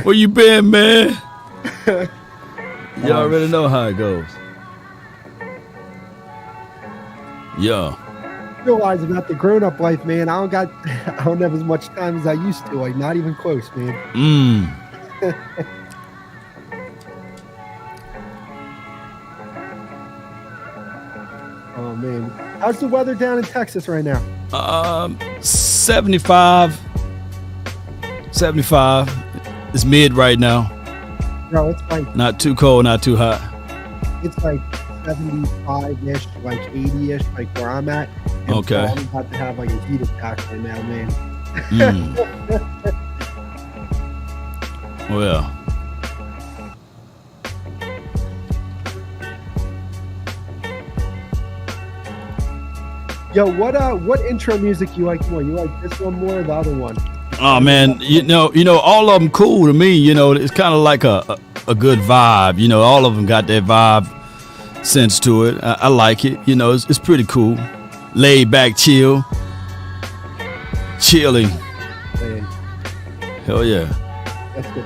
Where you been, man? You already know how it goes. Yeah. Realize about the grown-up life, man. I don't have as much time as I used to. Like, not even close, man. Oh man, how's the weather down in Texas right now? 75. It's mid right now. Bro, it's like not too cold, not too hot. It's like 75-ish, like 80-ish, like where I'm at. And okay. I'm about to have like a heat attack right now, man. Oh yeah. Yo, what intro music you like more? You like this one more or the other one? Oh man, you know, all of them cool to me. You know, it's kind of like a good vibe. You know, all of them got that vibe sense to it. I like it. You know, it's pretty cool. Laid back, chilling. Man. Hell yeah. That's good.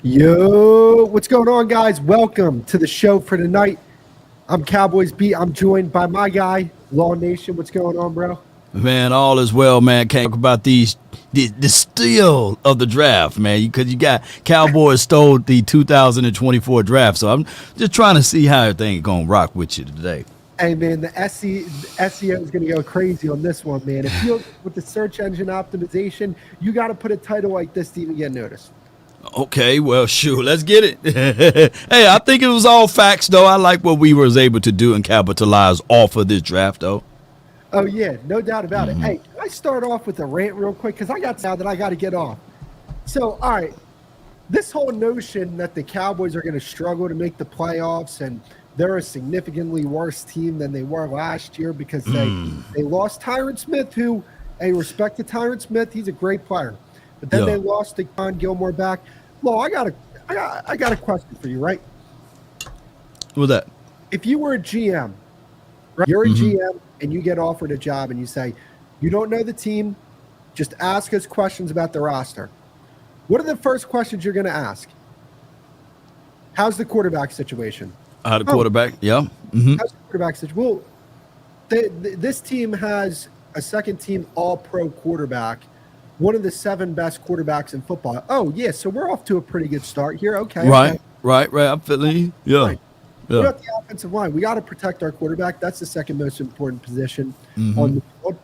Yo, what's going on, guys? Welcome to the show for tonight. I'm Cowboys Beat. I'm joined by my guy, Law Nation. What's going on, bro? Man, all is well, man. Can't talk about the steal of the draft, man, because you got Cowboys stole the 2024 draft. So I'm just trying to see how everything's going to rock with you today. Hey, man, the SEO is going to go crazy on this one, man. If you're with the search engine optimization, you got to put a title like this to even get noticed. Okay, well, shoot, let's get it. Hey, I think it was all facts, though. I like what we was able to do and capitalize off of this draft, though. Oh, yeah, no doubt about it. Hey, can I start off with a rant real quick? Because I got now that I got to get off. So, all right, this whole notion that the Cowboys are going to struggle to make the playoffs and they're a significantly worse team than they were last year because they lost Tyron Smith, who, hey, respect to Tyron Smith, he's a great player. But then they lost Stephon Gilmore back. Well, I got a question for you, right? What's that? If you were a GM, right? You're a GM and you get offered a job and you say, you don't know the team, just ask us questions about the roster. What are the first questions you're going to ask? How's the quarterback situation? How the quarterback? Yeah. How's the quarterback situation? Well, this team has a second-team All-Pro quarterback, one of the 7 best quarterbacks in football. Oh, yeah, so we're off to a pretty good start here. Okay. Right. I'm feeling you. Yeah. Right. What about the offensive line? We got to protect our quarterback. That's the second most important position on the field.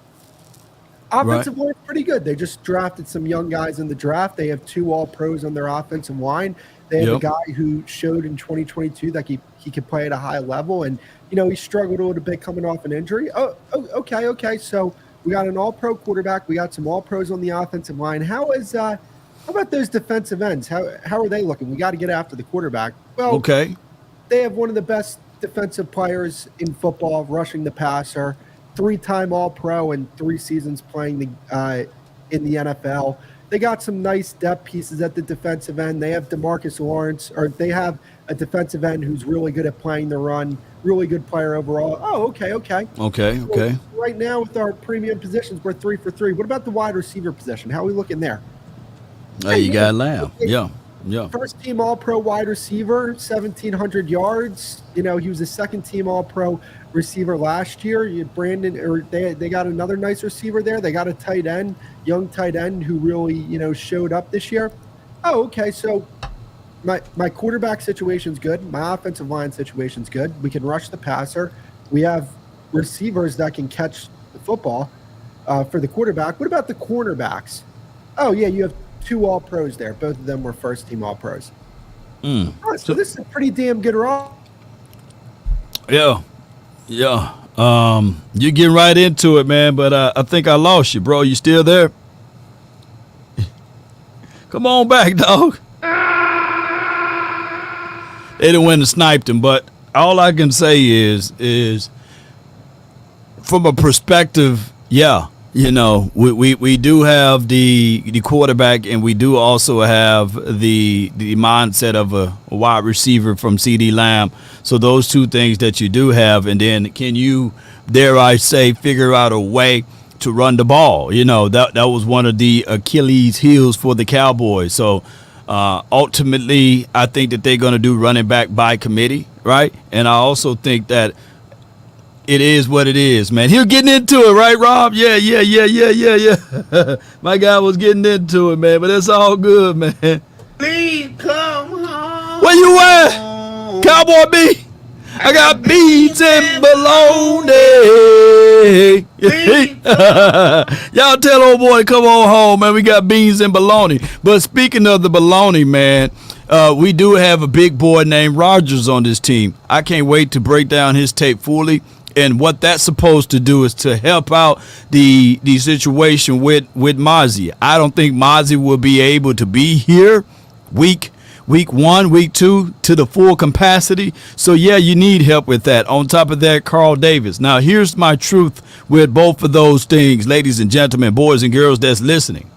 Offensive line is pretty good. They just drafted some young guys in the draft. They have 2 All-Pros on their offensive line. They have a guy who showed in 2022 that he could play at a high level, and he struggled a little bit coming off an injury. Okay. So we got an All-Pro quarterback. We got some All-Pros on the offensive line. How about those defensive ends? How are they looking? We got to get after the quarterback. Well, okay. They have one of the best defensive players in football, rushing the passer, 3-time All-Pro and 3 seasons playing in the NFL. They got some nice depth pieces at the defensive end. They have DeMarcus Lawrence, or they have a defensive end who's really good at playing the run, really good player overall. Oh, okay. Okay. Right now with our premium positions, we're 3 for 3. What about the wide receiver position? How are we looking there? You got to laugh. Yeah. First team All-Pro wide receiver, 1,700 yards. He was a second team All-Pro receiver last year. They got another nice receiver there. They got a tight end, young tight end who really, showed up this year. Oh, okay. So my quarterback situation's good. My offensive line situation's good. We can rush the passer. We have receivers that can catch the football for the quarterback. What about the cornerbacks? Oh, yeah, you have 2 All-Pros there. Both of them were first-team All-Pros. So this is a pretty damn good roster. Yeah. You getting right into it, man, but I think I lost you, bro. You still there? Come on back, dog. They didn't win and sniped him, but all I can say is from a perspective, yeah, we do have the quarterback, and we do also have the mindset of a wide receiver from CD Lamb. So those two things that you do have, and then can you, dare I say, figure out a way to run the ball? That was one of the Achilles heels for the Cowboys. So ultimately, I think that they're going to do running back by committee, right? And I also think that it is what it is, man. He was getting into it, right, Rob? Yeah. My guy was getting into it, man, but it's all good, man. Please come home. Where you at? Cowboy B. I got beans and bologna. Y'all tell old boy to come on home, man. We got beans and bologna. But speaking of the bologna, man, we do have a big boy named Rodgers on this team. I can't wait to break down his tape fully. And what that's supposed to do is to help out the situation with Mozzie. I don't think Mozzie will be able to be here week 1, week 2 to the full capacity. So, yeah, you need help with that. On top of that, Carl Davis. Now, here's my truth with both of those things, ladies and gentlemen, boys and girls that's listening.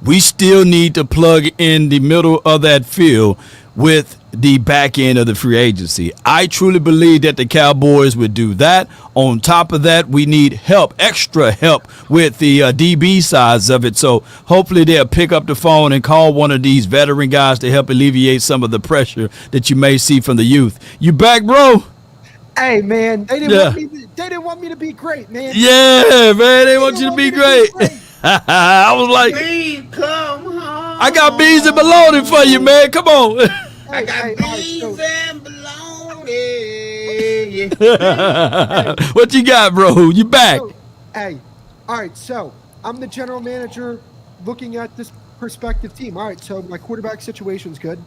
We still need to plug in the middle of that field with the back end of the free agency. I truly believe that the Cowboys would do that. On top of that, we need help, extra help with the DB sides of it. So hopefully they'll pick up the phone and call one of these veteran guys to help alleviate some of the pressure that you may see from the youth. You back, bro? Hey, man, they didn't want me to be great, man. Yeah, man, they want you to be great. I was like, please come home. I got beans and bologna for you, man. Come on. I got beans and bologna. What you got, bro? You back? All right. So I'm the general manager looking at this prospective team. All right. So my quarterback situation's good.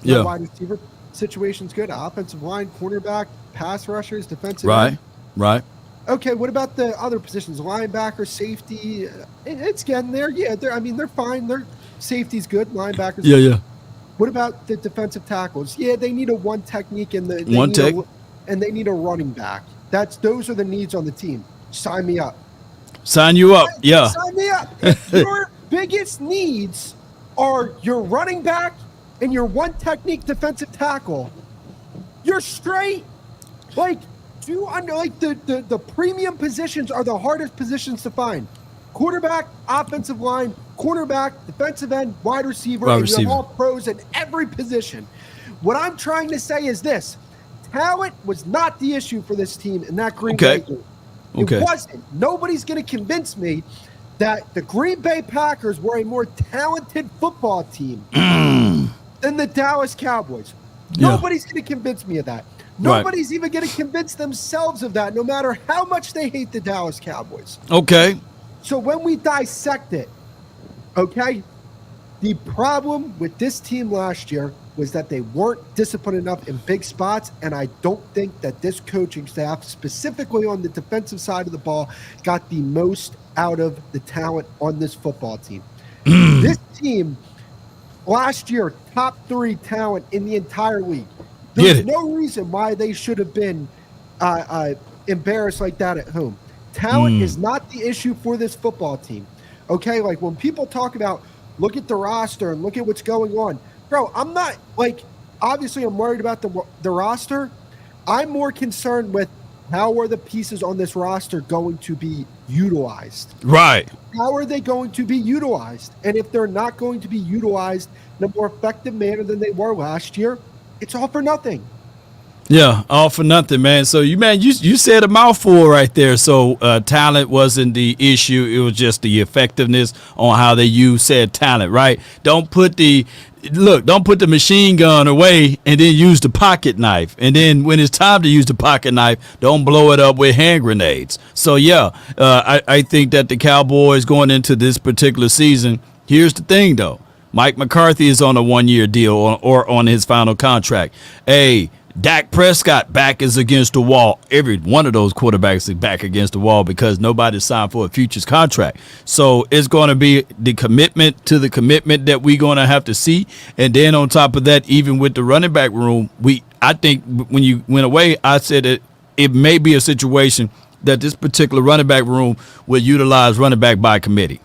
My wide receiver situation's good. Offensive line, cornerback, pass rushers, defensive end. Right. Okay, what about the other positions? Linebacker, safety. It's getting there. Yeah, they're fine. Their safety's good. Linebackers. Yeah. What about the defensive tackles? Yeah, they need a one technique and they need a running back. Those are the needs on the team. Sign me up. Sign you up. Yeah. Sign me up. If your biggest needs are your running back and your one technique defensive tackle, you're straight. The premium positions are the hardest positions to find. Quarterback, offensive line, cornerback, defensive end, wide receiver. You have all pros at every position. What I'm trying to say is this. Talent was not the issue for this team in that Green Bay game. It wasn't. Nobody's going to convince me that the Green Bay Packers were a more talented football team than the Dallas Cowboys. Nobody's going to convince me of that. Nobody's even going to convince themselves of that, no matter how much they hate the Dallas Cowboys. Okay. So when we dissect it, the problem with this team last year was that they weren't disciplined enough in big spots, and I don't think that this coaching staff, specifically on the defensive side of the ball, got the most out of the talent on this football team. This team, last year, top 3 talent in the entire league. There's no reason why they should have been embarrassed like that at home. Talent is not the issue for this football team. Okay, like when people talk about look at the roster and look at what's going on, bro, I'm not obviously I'm worried about the roster. I'm more concerned with how are the pieces on this roster going to be utilized. Right. How are they going to be utilized? And if they're not going to be utilized in a more effective manner than they were last year, it's all for nothing. Yeah, all for nothing, man. So you said a mouthful right there. So talent wasn't the issue; it was just the effectiveness on how they use said talent. Right? Don't put the machine gun away and then use the pocket knife. And then when it's time to use the pocket knife, don't blow it up with hand grenades. So yeah, I think that the Cowboys going into this particular season. Here's the thing, though: Mike McCarthy is on a 1-year deal or on his final contract. Dak Prescott back is against the wall. Every one of those quarterbacks is back against the wall because nobody signed for a futures contract. So it's going to be the commitment that we're going to have to see. And then on top of that, even with the running back room, I think when you went away, I said that it may be a situation that this particular running back room will utilize running back by committee.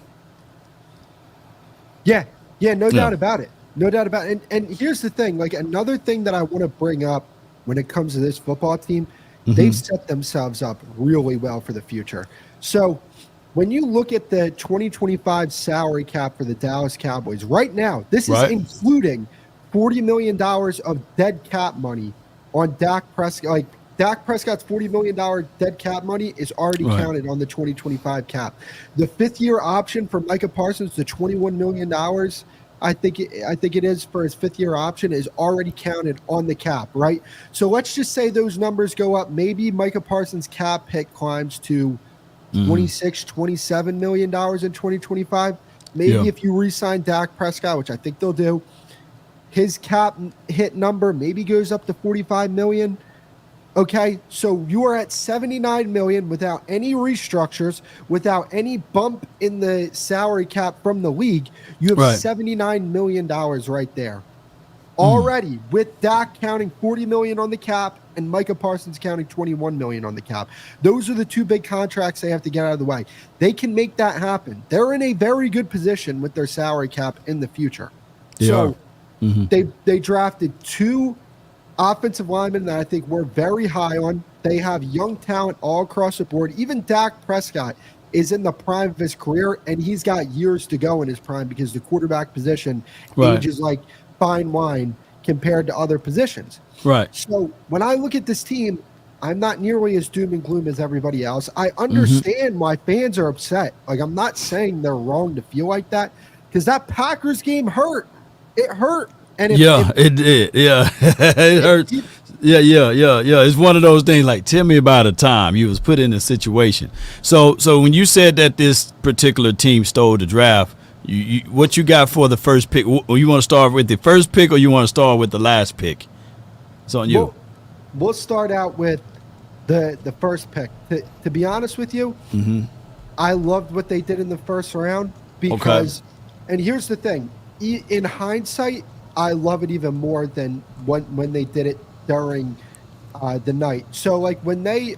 Yeah, no doubt about it. No doubt about it. And here's the thing, like another thing that I want to bring up when it comes to this football team, they've set themselves up really well for the future. So when you look at the 2025 salary cap for the Dallas Cowboys right now, this is including $40 million of dead cap money on Dak Prescott. Like Dak Prescott's $40 million dead cap money is already counted on the 2025 cap. The 5th-year option for Micah Parsons, the $21 million, I think it is for his 5th-year option, is already counted on the cap, right? So let's just say those numbers go up. Maybe Micah Parsons' cap hit climbs to $27 million in 2025. Maybe if you re-sign Dak Prescott, which I think they'll do, his cap hit number maybe goes up to $45 million. Okay, so you are at $79 million without any restructures, without any bump in the salary cap from the league. You have $79 million right there. Already, with Dak counting $40 million on the cap and Micah Parsons counting $21 million on the cap. Those are the two big contracts they have to get out of the way. They can make that happen. They're in a very good position with their salary cap in the future. They drafted 2 offensive linemen that I think we're very high on. They have young talent all across the board. Even Dak Prescott is in the prime of his career, and he's got years to go in his prime because the quarterback position ages like fine wine compared to other positions. Right. So when I look at this team, I'm not nearly as doom and gloom as everybody else. I understand why fans are upset. Like, I'm not saying they're wrong to feel like that because that Packers game hurt. It hurt. And it did. Yeah, it hurts. Yeah. It's one of those things like, tell me about a time you was put in a situation. So when you said that this particular team stole the draft, what you got for the first pick? Or you want to start with the first pick or you want to start with the last pick? It's on you. We'll start out with the first pick. To be honest with you, I loved what they did in the first round because, and here's the thing, in hindsight, I love it even more than when they did it during the night. So, like, when they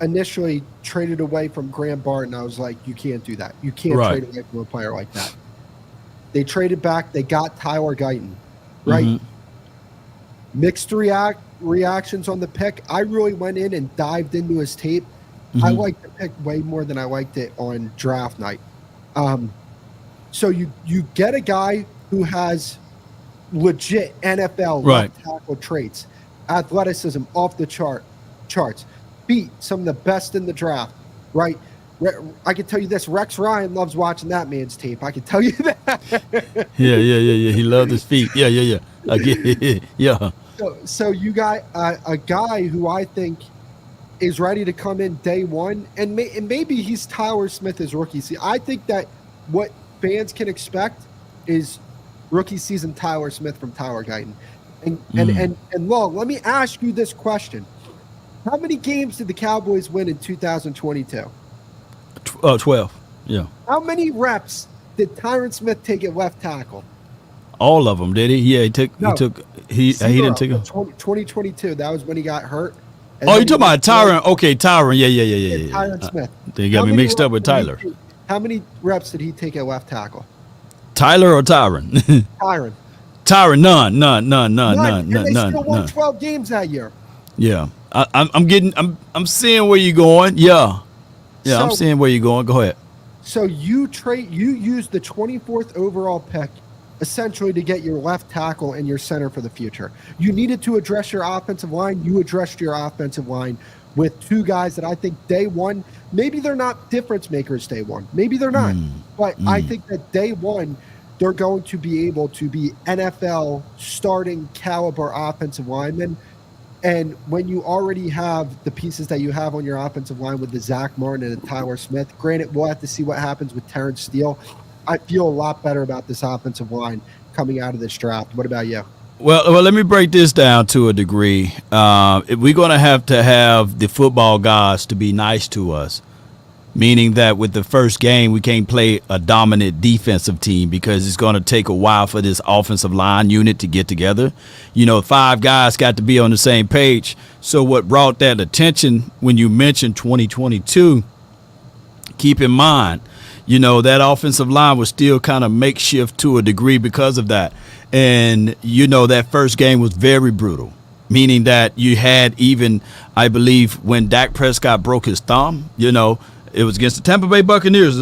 initially traded away from Graham Barton, I was like, you can't do that. You can't trade away from a player like that. They traded back. They got Tyler Guyton, right? Mixed reactions on the pick. I really went in and dived into his tape. I liked the pick way more than I liked it on draft night. So you get a guy who has legit NFL left tackle traits, athleticism off the charts, beat some of the best in the draft, right? I can tell you this, Rex Ryan loves watching that man's tape. I can tell you that. Yeah. He loved his feet. Yeah. I get it. Yeah. So you got a guy who I think is ready to come in day one, and maybe he's Tyler Smith as rookie. See, I think that what fans can expect is rookie season Tyler Smith from Tyler Guyton. And Long, let me ask you this question. How many games did the Cowboys win in 2022? 12. Yeah. How many reps did Tyron Smith take at left tackle? All of them, did he? Yeah, he didn't take them. 2022, that was when he got hurt. Oh, you talking about Tyron? Okay, Tyron. Yeah. Tyron Smith. They got me mixed up with Tyler. How many reps did he take at left tackle? Tyler or Tyron? Tyron, none. And they still won 12 games that year. Yeah, I'm seeing where you're going. Yeah, I'm seeing where you're going. Go ahead. So you use the 24th overall pick essentially to get your left tackle and your center for the future. You needed to address your offensive line. You addressed your offensive line with two guys that I think day one, maybe they're not difference makers day one. Maybe they're not. But I think that day one, they're going to be able to be NFL starting caliber offensive linemen. And when you already have the pieces that you have on your offensive line with the Zach Martin and the Tyler Smith, granted, we'll have to see what happens with Terrence Steele. I feel a lot better about this offensive line coming out of this draft. What about you? Well, let me break this down to a degree. We're going to have the football gods to be nice to us, meaning that with the first game, we can't play a dominant defensive team because it's going to take a while for this offensive line unit to get together. 5 guys got to be on the same page. So what brought that attention when you mentioned 2022, keep in mind, that offensive line was still kind of makeshift to a degree because of that. And, that first game was very brutal, meaning that you had even, I believe, when Dak Prescott broke his thumb, it was against the Tampa Bay Buccaneers.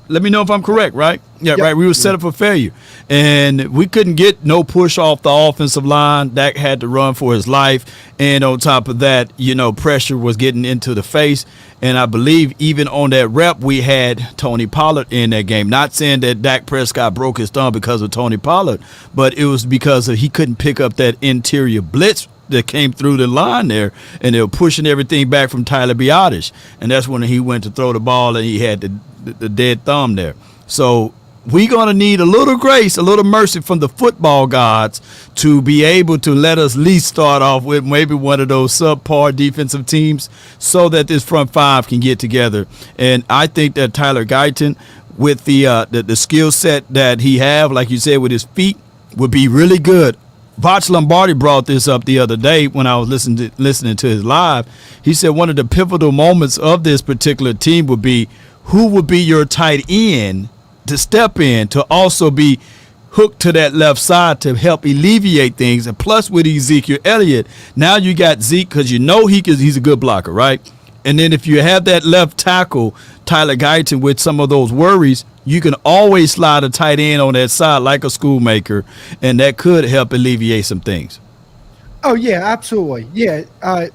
Let me know if I'm correct, right? Yeah, right. We were set up for failure. And we couldn't get no push off the offensive line. Dak had to run for his life. And on top of that, pressure was getting into the face. And I believe even on that rep, we had Tony Pollard in that game. Not saying that Dak Prescott broke his thumb because of Tony Pollard, but it was because he couldn't pick up that interior blitz that came through the line there, and they were pushing everything back from Tyler Biotish. And that's when he went to throw the ball, and he had the dead thumb there. So we're going to need a little grace, a little mercy from the football gods to be able to let us at least start off with maybe one of those subpar defensive teams so that this front five can get together. And I think that Tyler Guyton, with the skill set that he have, like you said, with his feet, would be really good. Voch Lombardi brought this up the other day when I was listening to his live. He said one of the pivotal moments of this particular team would be who would be your tight end to step in to also be hooked to that left side to help alleviate things. And plus with Ezekiel Elliott, now you got Zeke because he's a good blocker, right? And then if you have that left tackle, Tyler Guyton, with some of those worries, you can always slide a tight end on that side like a schoolmaker, and that could help alleviate some things. Oh, yeah, absolutely. Yeah,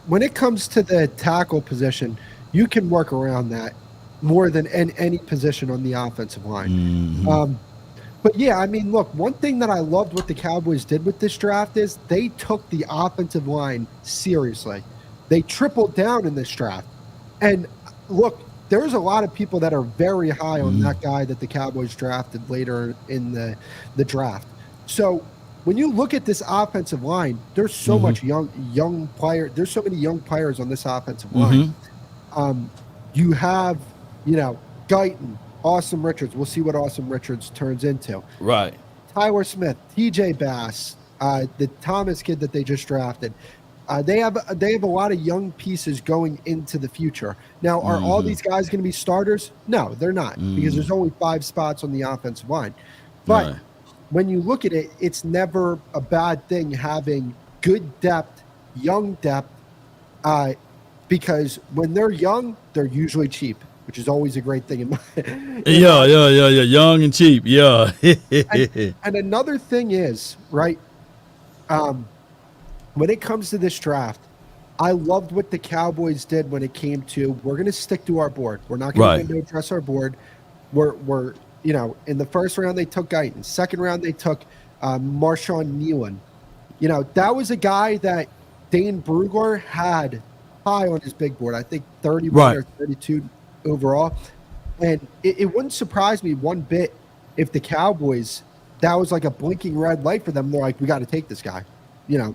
when it comes to the tackle position, you can work around that more than any position on the offensive line. Mm-hmm. But, yeah, I mean, look, one thing that I loved what the Cowboys did with this draft is they took the offensive line seriously. They tripled down in this draft. And, look, there's a lot of people that are very high on that guy that the Cowboys drafted later in the draft. So when you look at this offensive line, there's so much young player. There's so many young players on this offensive line. You have, Guyton, Awesome Richards. We'll see what Awesome Richards turns into. Right. Tyler Smith, TJ Bass, the Thomas kid that they just drafted. They have a lot of young pieces going into the future. Now, are all these guys going to be starters? No, they're not, because there's only 5 spots on the offensive line. But when you look at it, it's never a bad thing having good depth, young depth, because when they're young, they're usually cheap, which is always a great thing in my Yeah, young and cheap, yeah. and another thing is, right, when it comes to this draft, I loved what the Cowboys did when it came to, we're going to stick to our board. We're not going to address our board. We're in the first round, they took Guyton. Second round, they took Marshawn Nealon. That was a guy that Dane Brugler had high on his big board. I think 31 or 32 overall. And it wouldn't surprise me one bit if the Cowboys, that was like a blinking red light for them. They're like, we got to take this guy.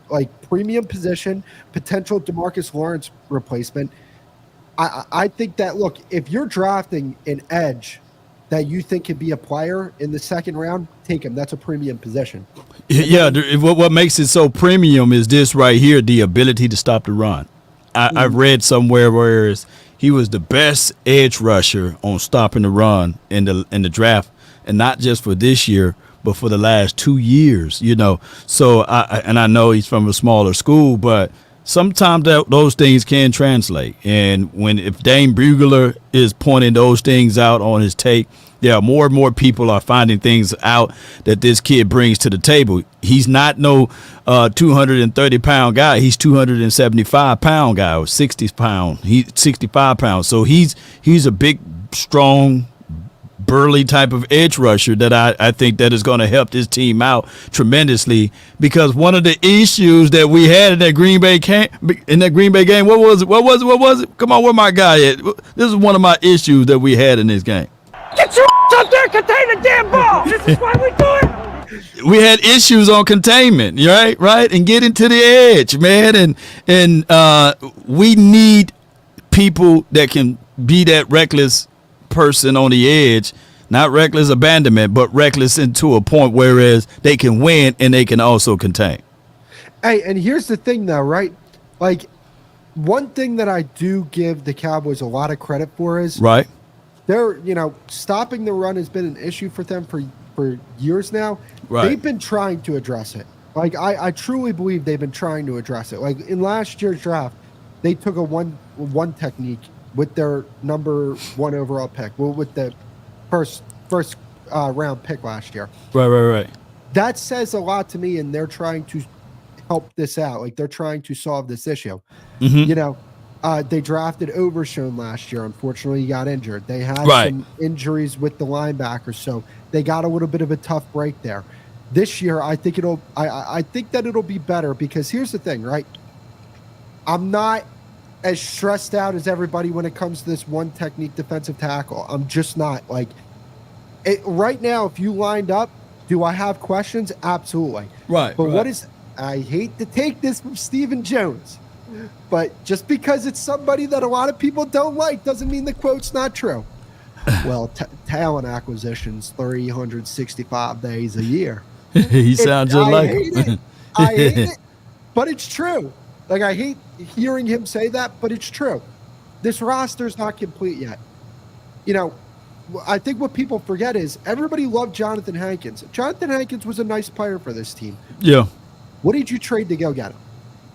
Like premium position, potential DeMarcus Lawrence replacement. I think that, look, if you're drafting an edge that you think could be a player in the second round, take him. That's a premium position. Yeah, what makes it so premium is this right here, the ability to stop the run. I've read somewhere where he was the best edge rusher on stopping the run in the draft, and not just for this year, but for the last 2 years, So I know he's from a smaller school, but sometimes those things can translate. And if Dane Brugler is pointing those things out on his tape, Yeah, more and more people are finding things out that this kid brings to the table. He's not no 230-pound guy. He's 275-pound guy or 60-pound. He's 65 pounds. So he's a big, strong, burly type of edge rusher that I think that is going to help this team out tremendously, because one of the issues that we had in that Green Bay game, what was it? Come on, where my guy at? This is one of my issues that we had in this game. Get your up there, contain the damn ball. This is why we do it. We had issues on containment, right, and getting to the edge, man, and we need people that can be that reckless person on the edge, not reckless abandonment, but reckless into a point whereas they can win and they can also contain. Hey, and here's the thing though, right? Like, one thing that I do give the Cowboys a lot of credit for is right. They're, stopping the run has been an issue for them for years now. Right. They've been trying to address it. Like, I truly believe they've been trying to address it. Like, in last year's draft, they took a one technique with their number 1 overall pick. Well, with the first round pick last year. Right. That says a lot to me, and they're trying to help this out. Like, they're trying to solve this issue. Mm-hmm. They drafted Overshown last year. Unfortunately, he got injured. They had some injuries with the linebackers, so they got a little bit of a tough break there. This year, I think I think that it'll be better, because here's the thing, right? I'm not as stressed out as everybody when it comes to this one technique defensive tackle. I'm just not. Like, right now, if you lined up, do I have questions? Absolutely. Right. But I hate to take this from Stephen Jones, but just because it's somebody that a lot of people don't like doesn't mean the quote's not true. Well, talent acquisitions 365 days a year. He sounds just like him. I hate it, but it's true. Like, I hate hearing him say that, but it's true. This roster's not complete yet. I think what people forget is everybody loved Jonathan Hankins. Jonathan Hankins was a nice player for this team. Yeah. What did you trade to go get him?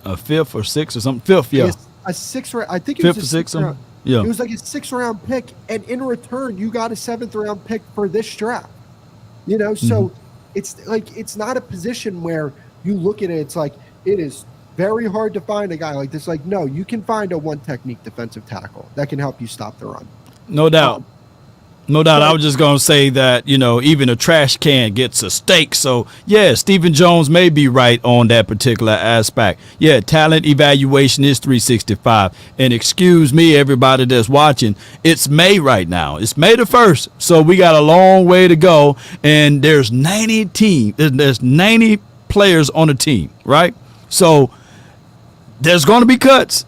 A 5th or 6th or something. 5th, yeah. A 6th round. I think it 5th was a or 6th. round. Yeah. It was like a 6th round pick, and in return, you got a 7th round pick for this draft. So it's not a position where you look at it. It's like, it is very hard to find a guy like this. Like, no, you can find a one technique defensive tackle that can help you stop the run. No doubt. No doubt. I was just going to say that, even a trash can gets a steak. So, yeah, Stephen Jones may be right on that particular aspect. Yeah, talent evaluation is 365. And excuse me, everybody that's watching, it's May right now. It's May the 1st. So we got a long way to go. And there's 90 players on a team, right? So there's going to be cuts.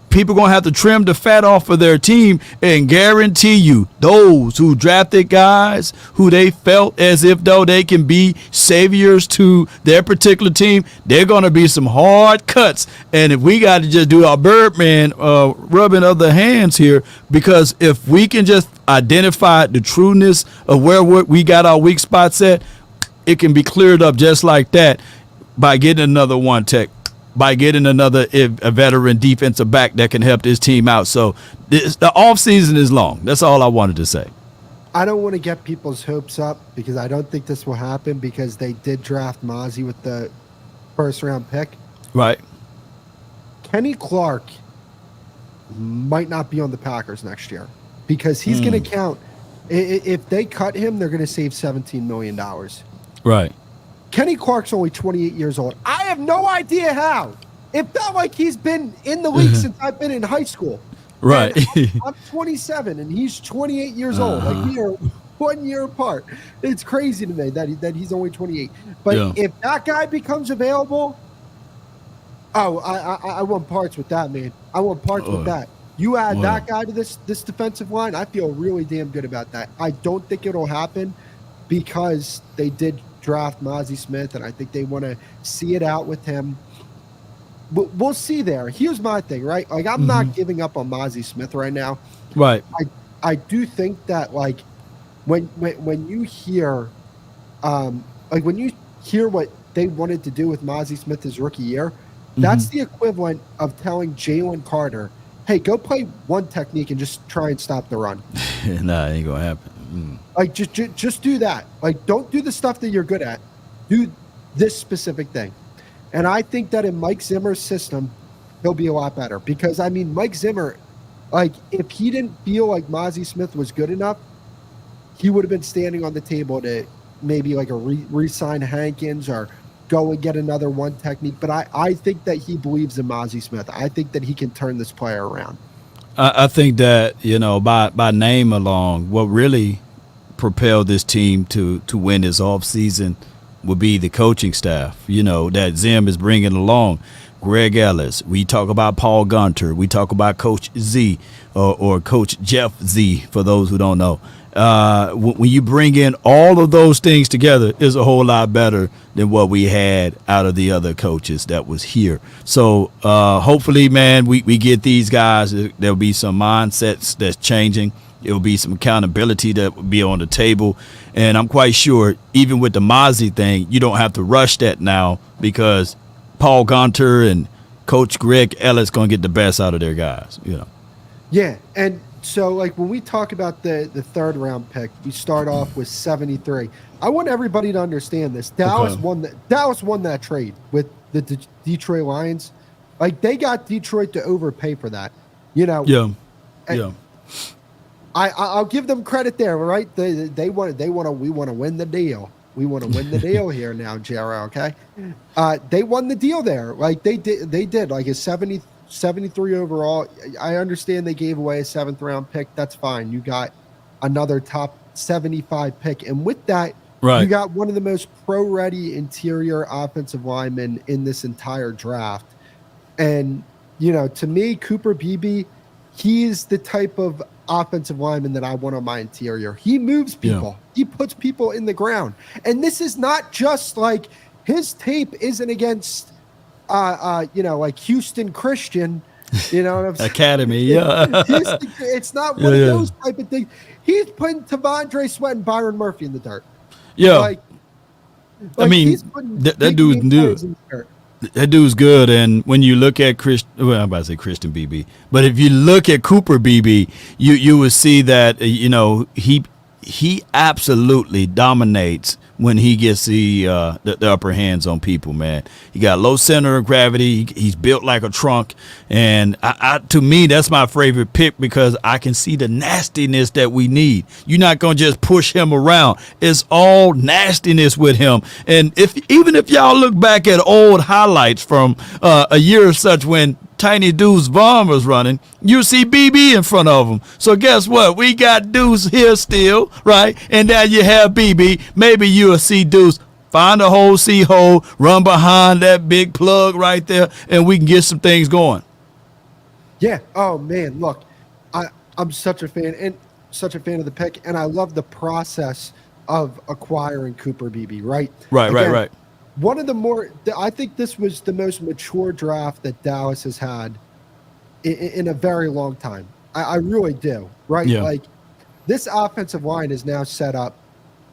People going to have to trim the fat off of their team, and guarantee you those who drafted guys who they felt as if though they can be saviors to their particular team, they're going to be some hard cuts. And if we got to just do our Birdman rubbing of the hands here, because if we can just identify the trueness of where we got our weak spots at, it can be cleared up just like that by getting another one tech, by getting a veteran defensive back that can help this team out. So the offseason is long. That's all I wanted to say. I don't want to get people's hopes up, because I don't think this will happen, because they did draft Mozzie with the 1st round pick. Right. Kenny Clark might not be on the Packers next year, because he's going to count. If they cut him, they're going to save $17 million. Right. Kenny Clark's only 28 years old. I have no idea how. It felt like he's been in the league since I've been in high school. Right. I'm 27 and he's 28 years old. Like, we are 1 year apart. It's crazy to me that he's only 28. But if that guy becomes available, I want parts with that, man. I want parts with that. You add that guy to this defensive line, I feel really damn good about that. I don't think it'll happen, because they did draft Mozzie Smith, and I think they want to see it out with him. But we'll see there. Here's my thing, right? Like, I'm not giving up on Mozzie Smith right now. Right. I do think that, like, when you hear when you hear what they wanted to do with Mozzie Smith his rookie year, that's the equivalent of telling Jalen Carter, hey, go play one technique and just try and stop the run. Nah, ain't gonna happen. Like just do that. Like don't do the stuff that you're good at. Do this specific thing. And I think that in Mike Zimmer's system, he'll be a lot better because I mean Mike Zimmer, like if he didn't feel like Mozzie Smith was good enough, he would have been standing on the table to maybe like a re-sign Hankins or go and get another one technique. But I think that he believes in Mozzie Smith. I think that he can turn this player around. I think that, by name alone, what really propelled this team to win this offseason would be the coaching staff, that Zim is bringing along. Greg Ellis. We talk about Paul Gunter. We talk about Coach Z or Coach Jeff Z, for those who don't know. When you bring in all of those things together, it's a whole lot better than what we had out of the other coaches that was here. So hopefully, man, we get these guys. There'll be some mindsets that's changing. It'll be some accountability that will be on the table. And I'm quite sure even with the Mozzie thing, you don't have to rush that now because Paul Gunter and Coach Greg Ellis going to get the best out of their guys, Yeah, and so like when we talk about the third round pick, we start off with 73. I want everybody to understand this. Dallas won that trade with the Detroit Lions. Like they got Detroit to overpay for that. Yeah. I'll give them credit there, right? We want to win the deal. We want to win the deal here now, Jero, okay? They won the deal there. Like they did like a 73 overall. I understand they gave away a 7th round pick. That's fine. You got another top 75 pick. And with that, you got one of the most pro-ready interior offensive linemen in this entire draft. And, to me, Cooper Beebe, he's the type of offensive lineman that I want on my interior. He moves people. He puts people in the ground. And this is not just like his tape isn't against like Houston Christian, what I'm saying? Academy, yeah. It's not one of those type of things. He's putting Tavondre Sweat and Byron Murphy in the dirt. Yeah. I mean, that dude's good. That dude's good. And when you look at I'm about to say Christian Beebe, but if you look at Cooper Beebe, you will see that, he absolutely dominates when he gets the upper hands on people, man. He got low center of gravity. He's built like a trunk. And to me, that's my favorite pick because I can see the nastiness that we need. You're not going to just push him around. It's all nastiness with him. And even if y'all look back at old highlights from a year or such when Tiny Deuce Vaughn was running, you see BB in front of him. So guess what? We got Deuce here still, right? And now you have BB. Maybe you'll see Deuce find a hole, see hole, run behind that big plug right there, and we can get some things going. Yeah. Oh man, look, I'm such a fan of the pick, and I love the process of acquiring Cooper Beebe. Right. Right. One of the more, I think this was the most mature draft that Dallas has had in a very long time. I really do, right? Yeah. Like this offensive line is now set up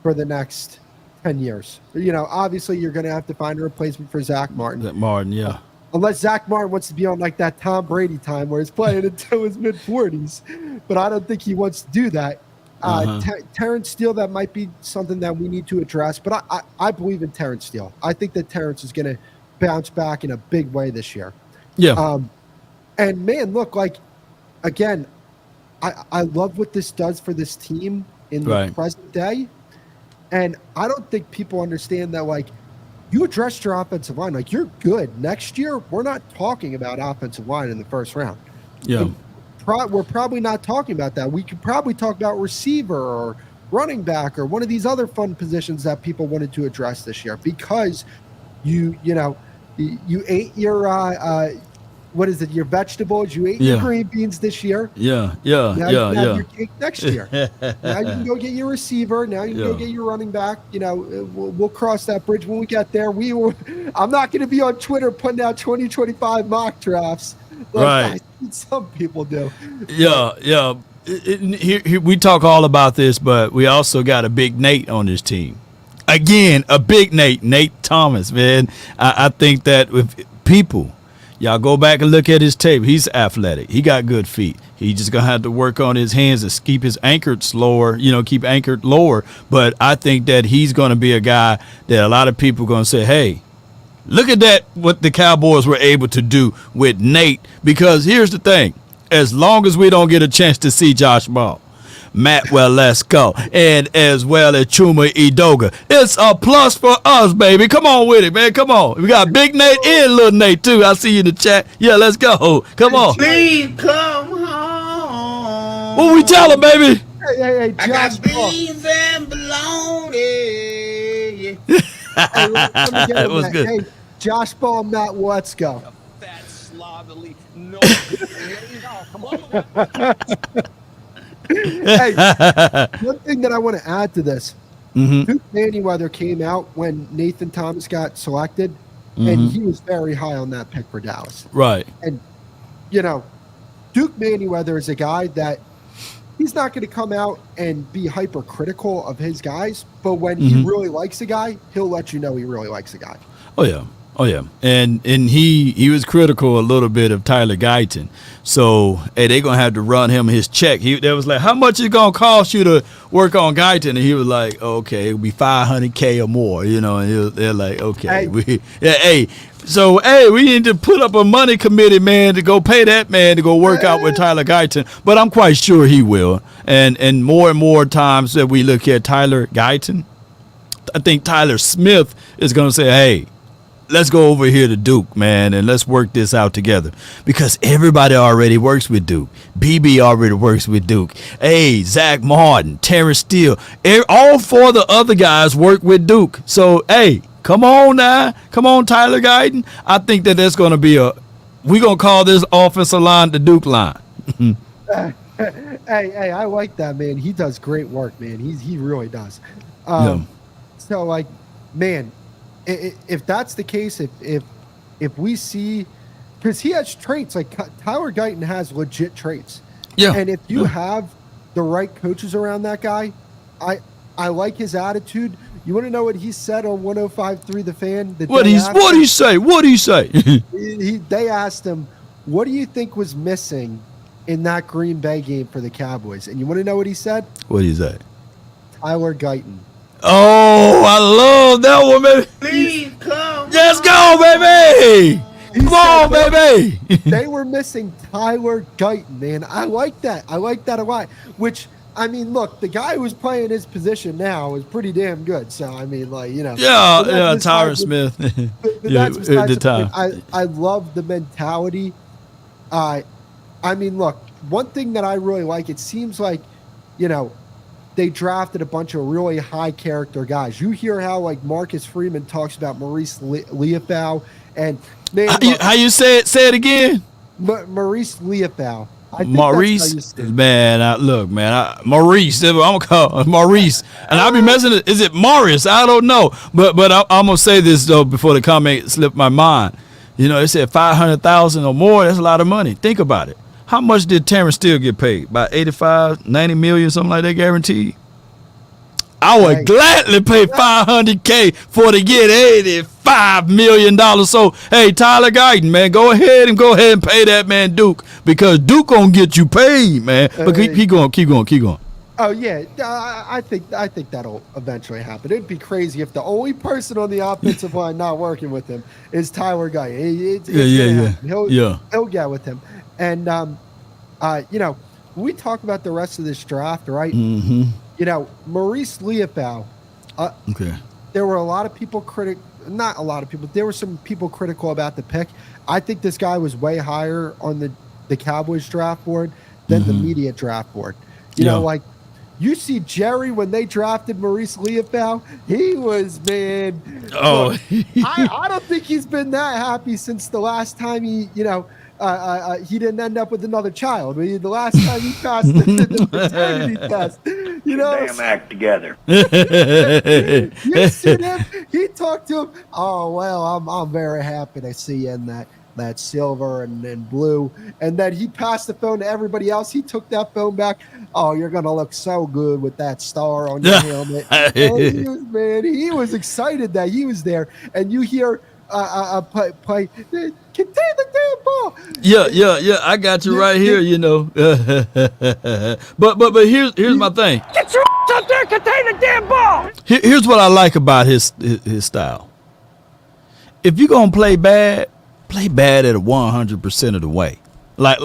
for the next 10 years. Obviously you're going to have to find a replacement for Zach Martin. Yeah. Unless Zach Martin wants to be on like that Tom Brady time where he's playing until his mid-40s. But I don't think he wants to do that. Terrence Steele, that might be something that we need to address, but I believe in Terrence Steele. I think that Terrence is going to bounce back in a big way this year. Yeah. And man, look, like again, I love what this does for this team in the present day, and I don't think people understand that. Like, you addressed your offensive line, like you're good. Next year, we're not talking about offensive line in the first round. Yeah. We're probably not talking about that. We could probably talk about receiver or running back or one of these other fun positions that people wanted to address this year because you ate your what is it? Your vegetables. You ate your green beans this year. Yeah. Now you can have your cake next year. Now you can go get your receiver. Now you can go get your running back. We'll cross that bridge when we get there. I'm not going to be on Twitter putting out 2025 mock drafts. Like some people do. Yeah. Here, we talk all about this, but we also got a big Nate on this team. Again, a big Nate Thomas, man. I think that with people, Y'all go back and look at his tape. He's athletic. He got good feet. He just gonna have to work on his hands and keep his anchored slower, keep anchored lower. But I think that he's gonna be a guy that a lot of people gonna say, hey, look at that, what the Cowboys were able to do with Nate. Because here's the thing. As long as we don't get a chance to see Josh Ball, Matt Walesko, and as well as Chuma Edoga, it's a plus for us, baby. Come on with it, man. Come on. We got Big Nate and Little Nate, too. I see you in the chat. Yeah, let's go. Come on. Please come home. What we tell him, baby? Hey, I Josh got Ball. beans and bologna. Hey, let me get That him was that. good. Hey, Josh Ball, Matt, let's go. Fat, slovenly, no. Come on. Hey, one thing that I want to add to this. Mm-hmm. Duke Manyweather came out when Nathan Thomas got selected, and he was very high on that pick for Dallas. Right. And, Duke Manyweather is a guy that he's not going to come out and be hypercritical of his guys, but when he really likes a guy, he'll let you know he really likes a guy. Oh, yeah. And he was critical a little bit of Tyler Guyton. So, hey, they're going to have to run him his check. They was like, how much is it going to cost you to work on Guyton? And he was like, okay, it'll be $500K or more, and they're like, okay. Hey. We need to put up a money committee, man, to go pay that man to go work out with Tyler Guyton. But I'm quite sure he will. And more times that we look at Tyler Guyton, I think Tyler Smith is going to say, hey, let's go over here to Duke, man, and let's work this out together. Because everybody already works with Duke. Beebe already works with Duke. Hey, Zach Martin, Terrence Steele, all four of the other guys work with Duke. So, hey, come on now. Come on, Tyler Guyton. I think that's going to be we're going to call this offensive line the Duke line. Hey, I like that, man. He does great work, man. He really does. So, like, man, if that's the case, if we see, because he has traits, like Tyler Guyton has legit traits. Yeah. And if you have the right coaches around that guy, I like his attitude. You want to know what he said on 105.3 The Fan? What he say? They asked him, what do you think was missing in that Green Bay game for the Cowboys? And you want to know what he said? What did he say? Tyler Guyton. Oh, I love that one, baby. Please come Let's go, baby. Come on, baby. They were missing Tyler Guyton, man. I like that. I like that a lot. Which, I mean, look, the guy who's playing his position now is pretty damn good. So, I mean, like, Yeah, Tyron Smith. That's besides the point. I love the mentality. I mean, look, one thing that I really like, it seems like, they drafted a bunch of really high character guys. You hear how like Marcus Freeman talks about Maurice Leofau and man, how you say it? Say it again. Maurice Leofau. Maurice, man. Maurice. I'm gonna call Maurice, and I'll be messing it. Is it Morris? I don't know, but I'm gonna say this though before the comment slipped my mind. It said 500,000 or more. That's a lot of money. Think about it. How much did Terrence Steele get paid? About 85, 90 million, something like that, guaranteed? I would gladly pay $500K for to get $85 million. So, hey, Tyler Guyton, man, go ahead and pay that man Duke, because Duke gonna get you paid, man. But keep going. Oh yeah, I think that'll eventually happen. It'd be crazy if the only person on the offensive line not working with him is Tyler Guyton. He'll get with him. And we talk about the rest of this draft, right? Mm-hmm. Maurice Leofau. There were a lot of people not a lot of people. There were some people critical about the pick. I think this guy was way higher on the Cowboys draft board than the media draft board. Like you see Jerry when they drafted Maurice Leofau, he was, man. Oh, look, I don't think he's been that happy since the last time he didn't end up with another child. The last time he passed the paternity test, Damn act together. You see him? He talked to him. Oh well, I'm very happy to see you in that silver and blue, and then he passed the phone to everybody else. He took that phone back. Oh, you're gonna look so good with that star on your helmet. He was excited that he was there, and you hear play. Contain the damn ball. Yeah. I got you right here. You know. but here's my thing. Get your ass up there, contain the damn ball. Here's what I like about his style. If you're gonna play bad at 100% of the way. Like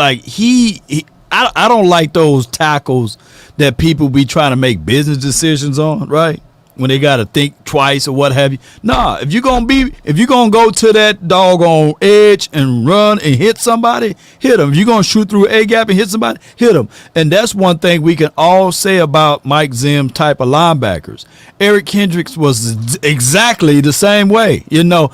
I don't like those tackles that people be trying to make business decisions on, right? When they got to think twice or what have you. Nah, if you're going to go to that doggone edge and run and hit somebody, hit them. If you're going to shoot through a gap and hit somebody, hit them. And that's one thing we can all say about Mike Zim type of linebackers. Eric Kendricks was exactly the same way. You know,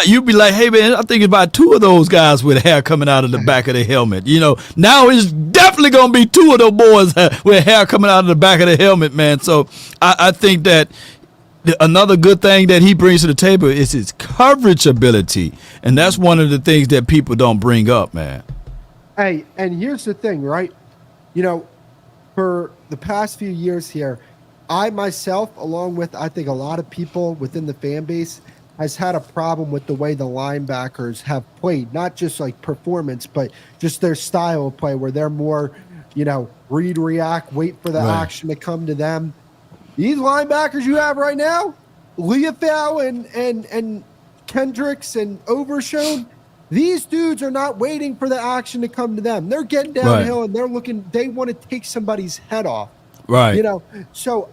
you'd be like, hey, man, I'm thinking about two of those guys with hair coming out of the back of the helmet. You know, now it's definitely going to be two of those boys with hair coming out of the back of the helmet, man. So I think that another good thing that he brings to the table is his coverage ability. And that's one of the things that people don't bring up, man. Hey, and here's the thing, right? You know, for the past few years here, I myself, along with I think a lot of people within the fan base, has had a problem with the way the linebackers have played, not just like performance, but just their style of play where they're more, you know, read, react, wait for the action to come to them. These linebackers you have right now, Leofau and Kendricks and Overshown, these dudes are not waiting for the action to come to them. They're getting downhill and they want to take somebody's head off. Right. You know, so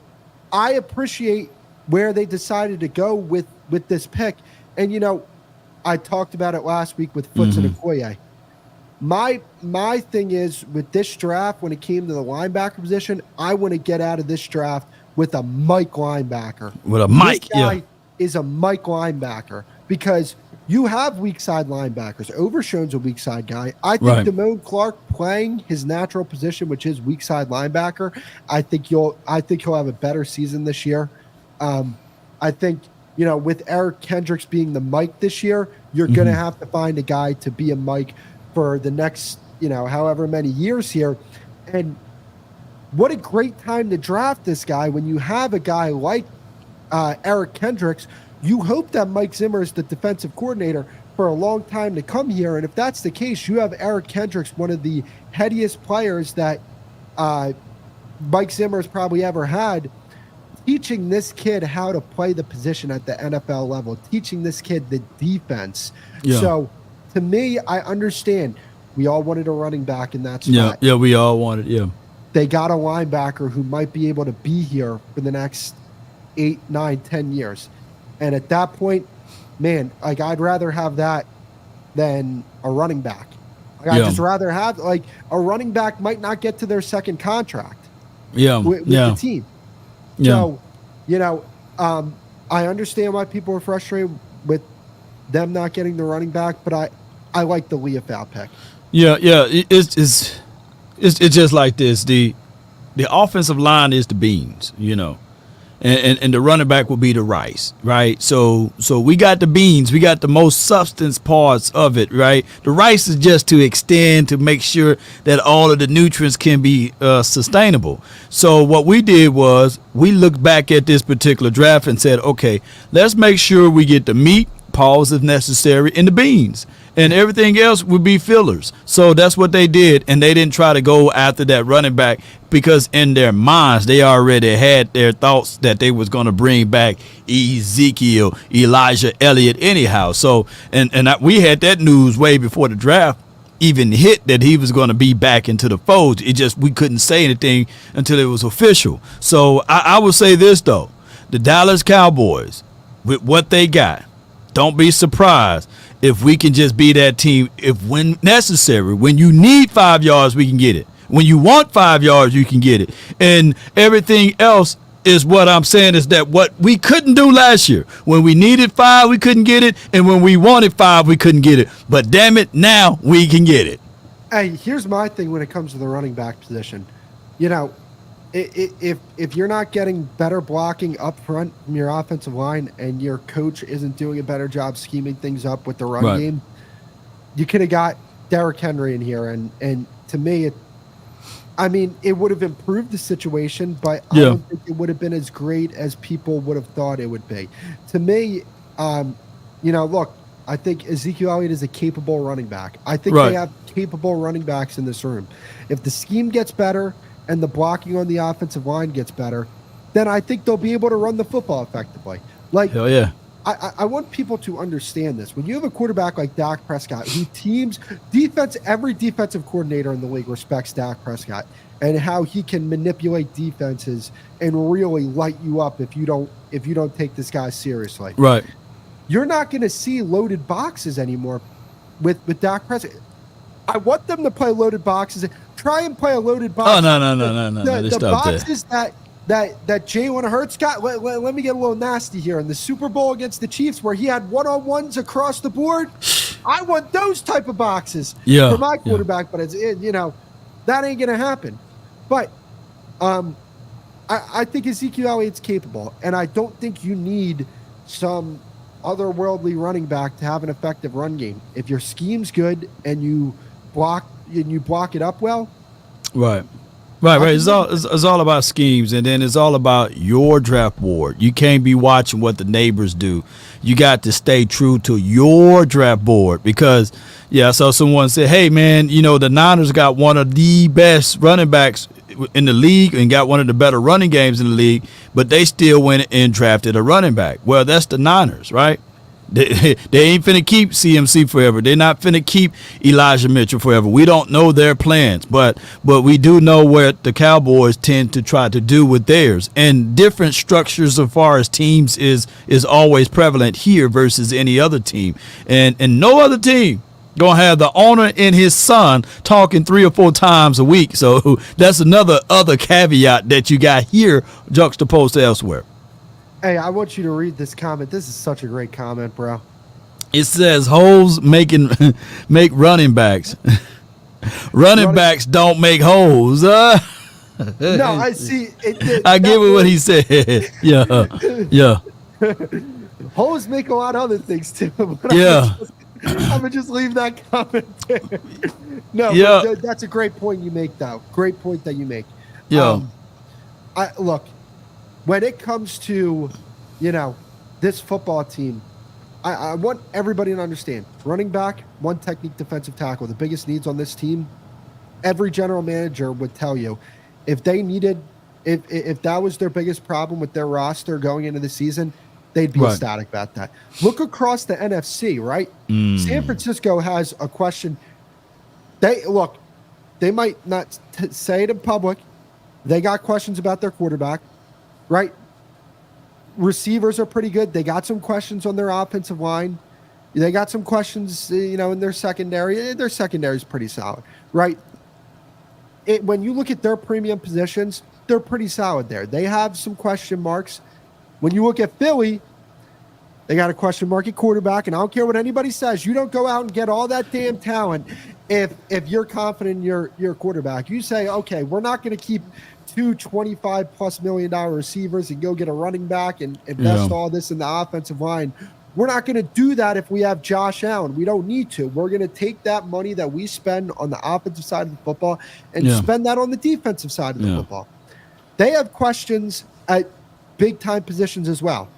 I appreciate where they decided to go with this pick. And, you know, I talked about it last week with Foots and Okoye. My thing is with this draft, when it came to the linebacker position, I want to get out of this draft with a Mike linebacker. With a Mike, this guy is a Mike linebacker because you have weak side linebackers. Overshown's a weak side guy. I think Damone Clark playing his natural position, which is weak side linebacker, I think he'll have a better season this year. I think, you know, with Eric Kendricks being the Mike this year, you're going to have to find a guy to be a Mike for the next, you know, however many years here. And what a great time to draft this guy when you have a guy like Eric Kendricks. You hope that Mike Zimmer is the defensive coordinator for a long time to come here. And if that's the case, you have Eric Kendricks, one of the headiest players that Mike Zimmer's probably ever had, teaching this kid how to play the position at the NFL level, teaching this kid the defense. Yeah. So to me, I understand. We all wanted a running back in that spot. Yeah, we all wanted, They got a linebacker who might be able to be here for the next 8, 9, 10 years. And at that point, man, like I'd rather have that than a running back. Like I'd just rather have, like, a running back might not get to their second contract with the team. So, you know, I understand why people are frustrated with them not getting the running back, but I like the Leofau pick. Yeah. It's just like this. The offensive line is the beans, you know, and the running back will be the rice, right? So we got the beans, we got the most substance parts of it, right? The rice is just to extend, to make sure that all of the nutrients can be sustainable. So what we did was we looked back at this particular draft and said, okay, let's make sure we get the meat, pause if necessary, and the beans. And everything else would be fillers. So that's what they did. And they didn't try to go after that running back because in their minds, they already had their thoughts that they was going to bring back Ezekiel, Elijah Elliott anyhow. So, and we had that news way before the draft even hit that he was going to be back into the fold. It just, we couldn't say anything until it was official. So I would say this, though. The Dallas Cowboys, with what they got, don't be surprised if we can just be that team. If when necessary, when you need 5 yards, we can get it. When you want 5 yards, you can get it. And everything else is what I'm saying is that what we couldn't do last year. When we needed 5, we couldn't get it. And when we wanted 5, we couldn't get it. But damn it, now we can get it. Hey, here's my thing when it comes to the running back position. You know, if you're not getting better blocking up front from your offensive line and your coach isn't doing a better job scheming things up with the run game, you could have got Derrick Henry in here. And to me, it would have improved the situation, but I don't think it would have been as great as people would have thought it would be. To me, you know, look, I think Ezekiel Elliott is a capable running back. I think Right. they have capable running backs in this room. If the scheme gets better and the blocking on the offensive line gets better, then I think they'll be able to run the football effectively. Like, Hell yeah. I want people to understand this. When you have a quarterback like Dak Prescott, who every defensive coordinator in the league respects Dak Prescott and how he can manipulate defenses and really light you up if you don't take this guy seriously. Right. You're not going to see loaded boxes anymore with Dak Prescott. I want them to play loaded boxes. Try and play a loaded box. Oh, no. The Just stop there. boxes that Jalen Hurts got. Let me get a little nasty here. In the Super Bowl against the Chiefs, where he had one-on-ones across the board, I want those type of boxes for my quarterback. But that ain't gonna happen. But I think Ezekiel Elliott's capable, and I don't think you need some otherworldly running back to have an effective run game. If your scheme's good and you block it up well, Right. It's all about schemes, and then it's all about your draft board. You can't be watching what the neighbors do. You got to stay true to your draft board because, I saw someone say, hey, man, the Niners got one of the best running backs in the league and got one of the better running games in the league, but they still went and drafted a running back. Well, that's the Niners, right? They ain't finna keep CMC forever. They're not finna keep Elijah Mitchell forever. We don't know their plans, but we do know what the Cowboys tend to try to do with theirs. And different structures as far as teams is always prevalent here versus any other team. And no other team gonna have the owner and his son talking 3 or 4 times a week. So that's another caveat that you got here juxtaposed to elsewhere. hey, I want you to read this comment. This is such a great comment, bro. It says holes make running backs. running backs don't make holes. No, I see. I get what he said. Yeah. Holes make a lot of other things too. But Yeah. I'm gonna just leave that comment there. No, Yeah. but that's a great point you make, though. Great point that you make. Yeah. Look, when it comes to, this football team, I want everybody to understand. Running back, one technique, defensive tackle. The biggest needs on this team, every general manager would tell you, if they needed, if that was their biggest problem with their roster going into the season, they'd be ecstatic about that. Look across the NFC, right? San Francisco has a question. They might not say it in public. They got questions about their quarterback, right? Receivers are pretty good. They got some questions on their offensive line. They got some questions, in their secondary. Their secondary is pretty solid, right? When you look at their premium positions, they're pretty solid there. They have some question marks. When you look at Philly, they got a question mark at quarterback, and I don't care what anybody says. You don't go out and get all that damn talent if you're confident in your quarterback. You say, okay, we're not going to keep two $25+ million receivers and go get a running back and invest all this in the offensive line. We're not going to do that if we have Josh Allen. We don't need to. We're going to take that money that we spend on the offensive side of the football and spend that on the defensive side of the football. They have questions at big-time positions as well.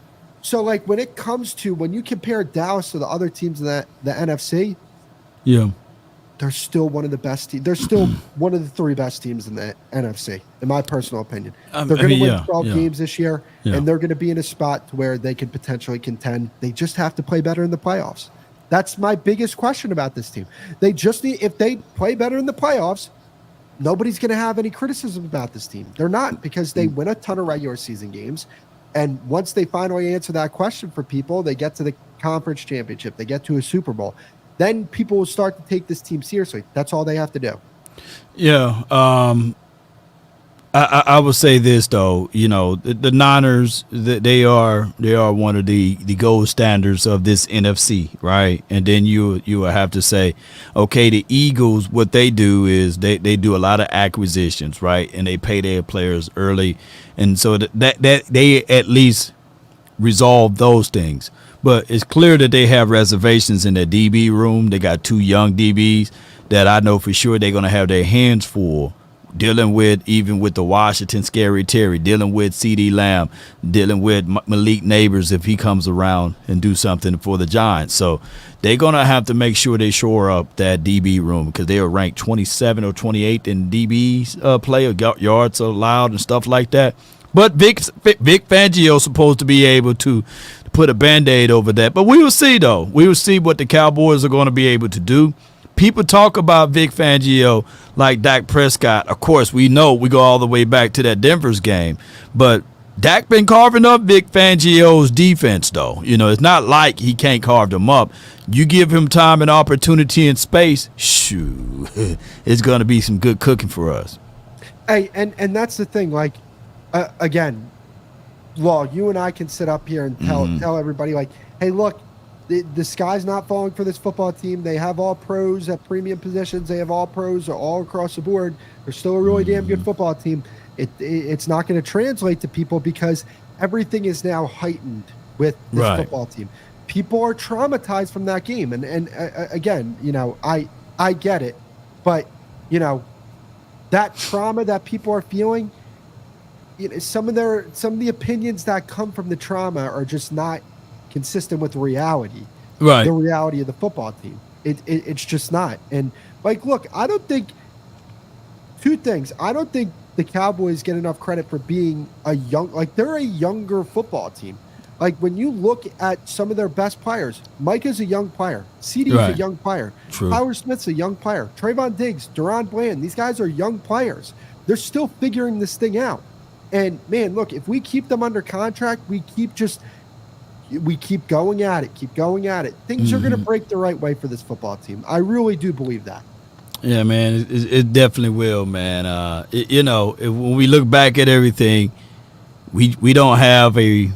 So, when it comes to when you compare Dallas to the other teams in the NFC, they're still one of the best teams. They're still one of the 3 best teams in the NFC, in my personal opinion. They're going to win 12 games this year, and they're going to be in a spot to where they could potentially contend. They just have to play better in the playoffs. That's my biggest question about this team. They just need, if they play better in the playoffs, nobody's going to have any criticism about this team. They're not, because they win a ton of regular season games. And once they finally answer that question for people, they get to the conference championship, they get to a Super Bowl, then people will start to take this team seriously. That's all they have to do. Yeah. I would say this, though, the Niners, they are one of the gold standards of this NFC, right? And then you will have to say, okay, the Eagles, what they do is they do a lot of acquisitions, right? And they pay their players early. And so that they at least resolve those things. But it's clear that they have reservations in their DB room. They got 2 young DBs that I know for sure they're going to have their hands full dealing with even with the Washington Scary Terry, dealing with C.D. Lamb, dealing with Malik Neighbors if he comes around and do something for the Giants. So they're going to have to make sure they shore up that DB room because they are ranked 27 or 28 in DB play or yards allowed and stuff like that. But Vic Fangio's supposed to be able to put a Band-Aid over that. But we will see, though. We will see what the Cowboys are going to be able to do. People talk about Vic Fangio like Dak Prescott. Of course, we know we go all the way back to that Denver's game. But Dak been carving up Vic Fangio's defense, though. You know, it's not like he can't carve them up. You give him time and opportunity and space, shoo, it's going to be some good cooking for us. Hey, and that's the thing. Like, again, Law, you and I can sit up here and tell everybody, like, hey, look, the sky's not falling for this football team. They have all pros at premium positions. They have all pros all across the board. They're still a really damn good football team. It's not going to translate to people because everything is now heightened with this football team. People are traumatized from that game. And again, you know, I get it. But, you know, that trauma that people are feeling, you know, some of the opinions that come from the trauma are just not consistent with reality, the reality of the football team. It's just not. And like, look, I don't think two things. I don't think the Cowboys get enough credit for being they're a younger football team. Like when you look at some of their best players, Mike is a young player. CD's a young player. True. Howard Smith's a young player. Trayvon Diggs, Duron Bland, these guys are young players. They're still figuring this thing out. And man, look, if we keep them under contract, we keep going at it. Things are going to break the right way for this football team. I really do believe that. Yeah, man, it definitely will, man. You know, when we look back at everything, we don't have a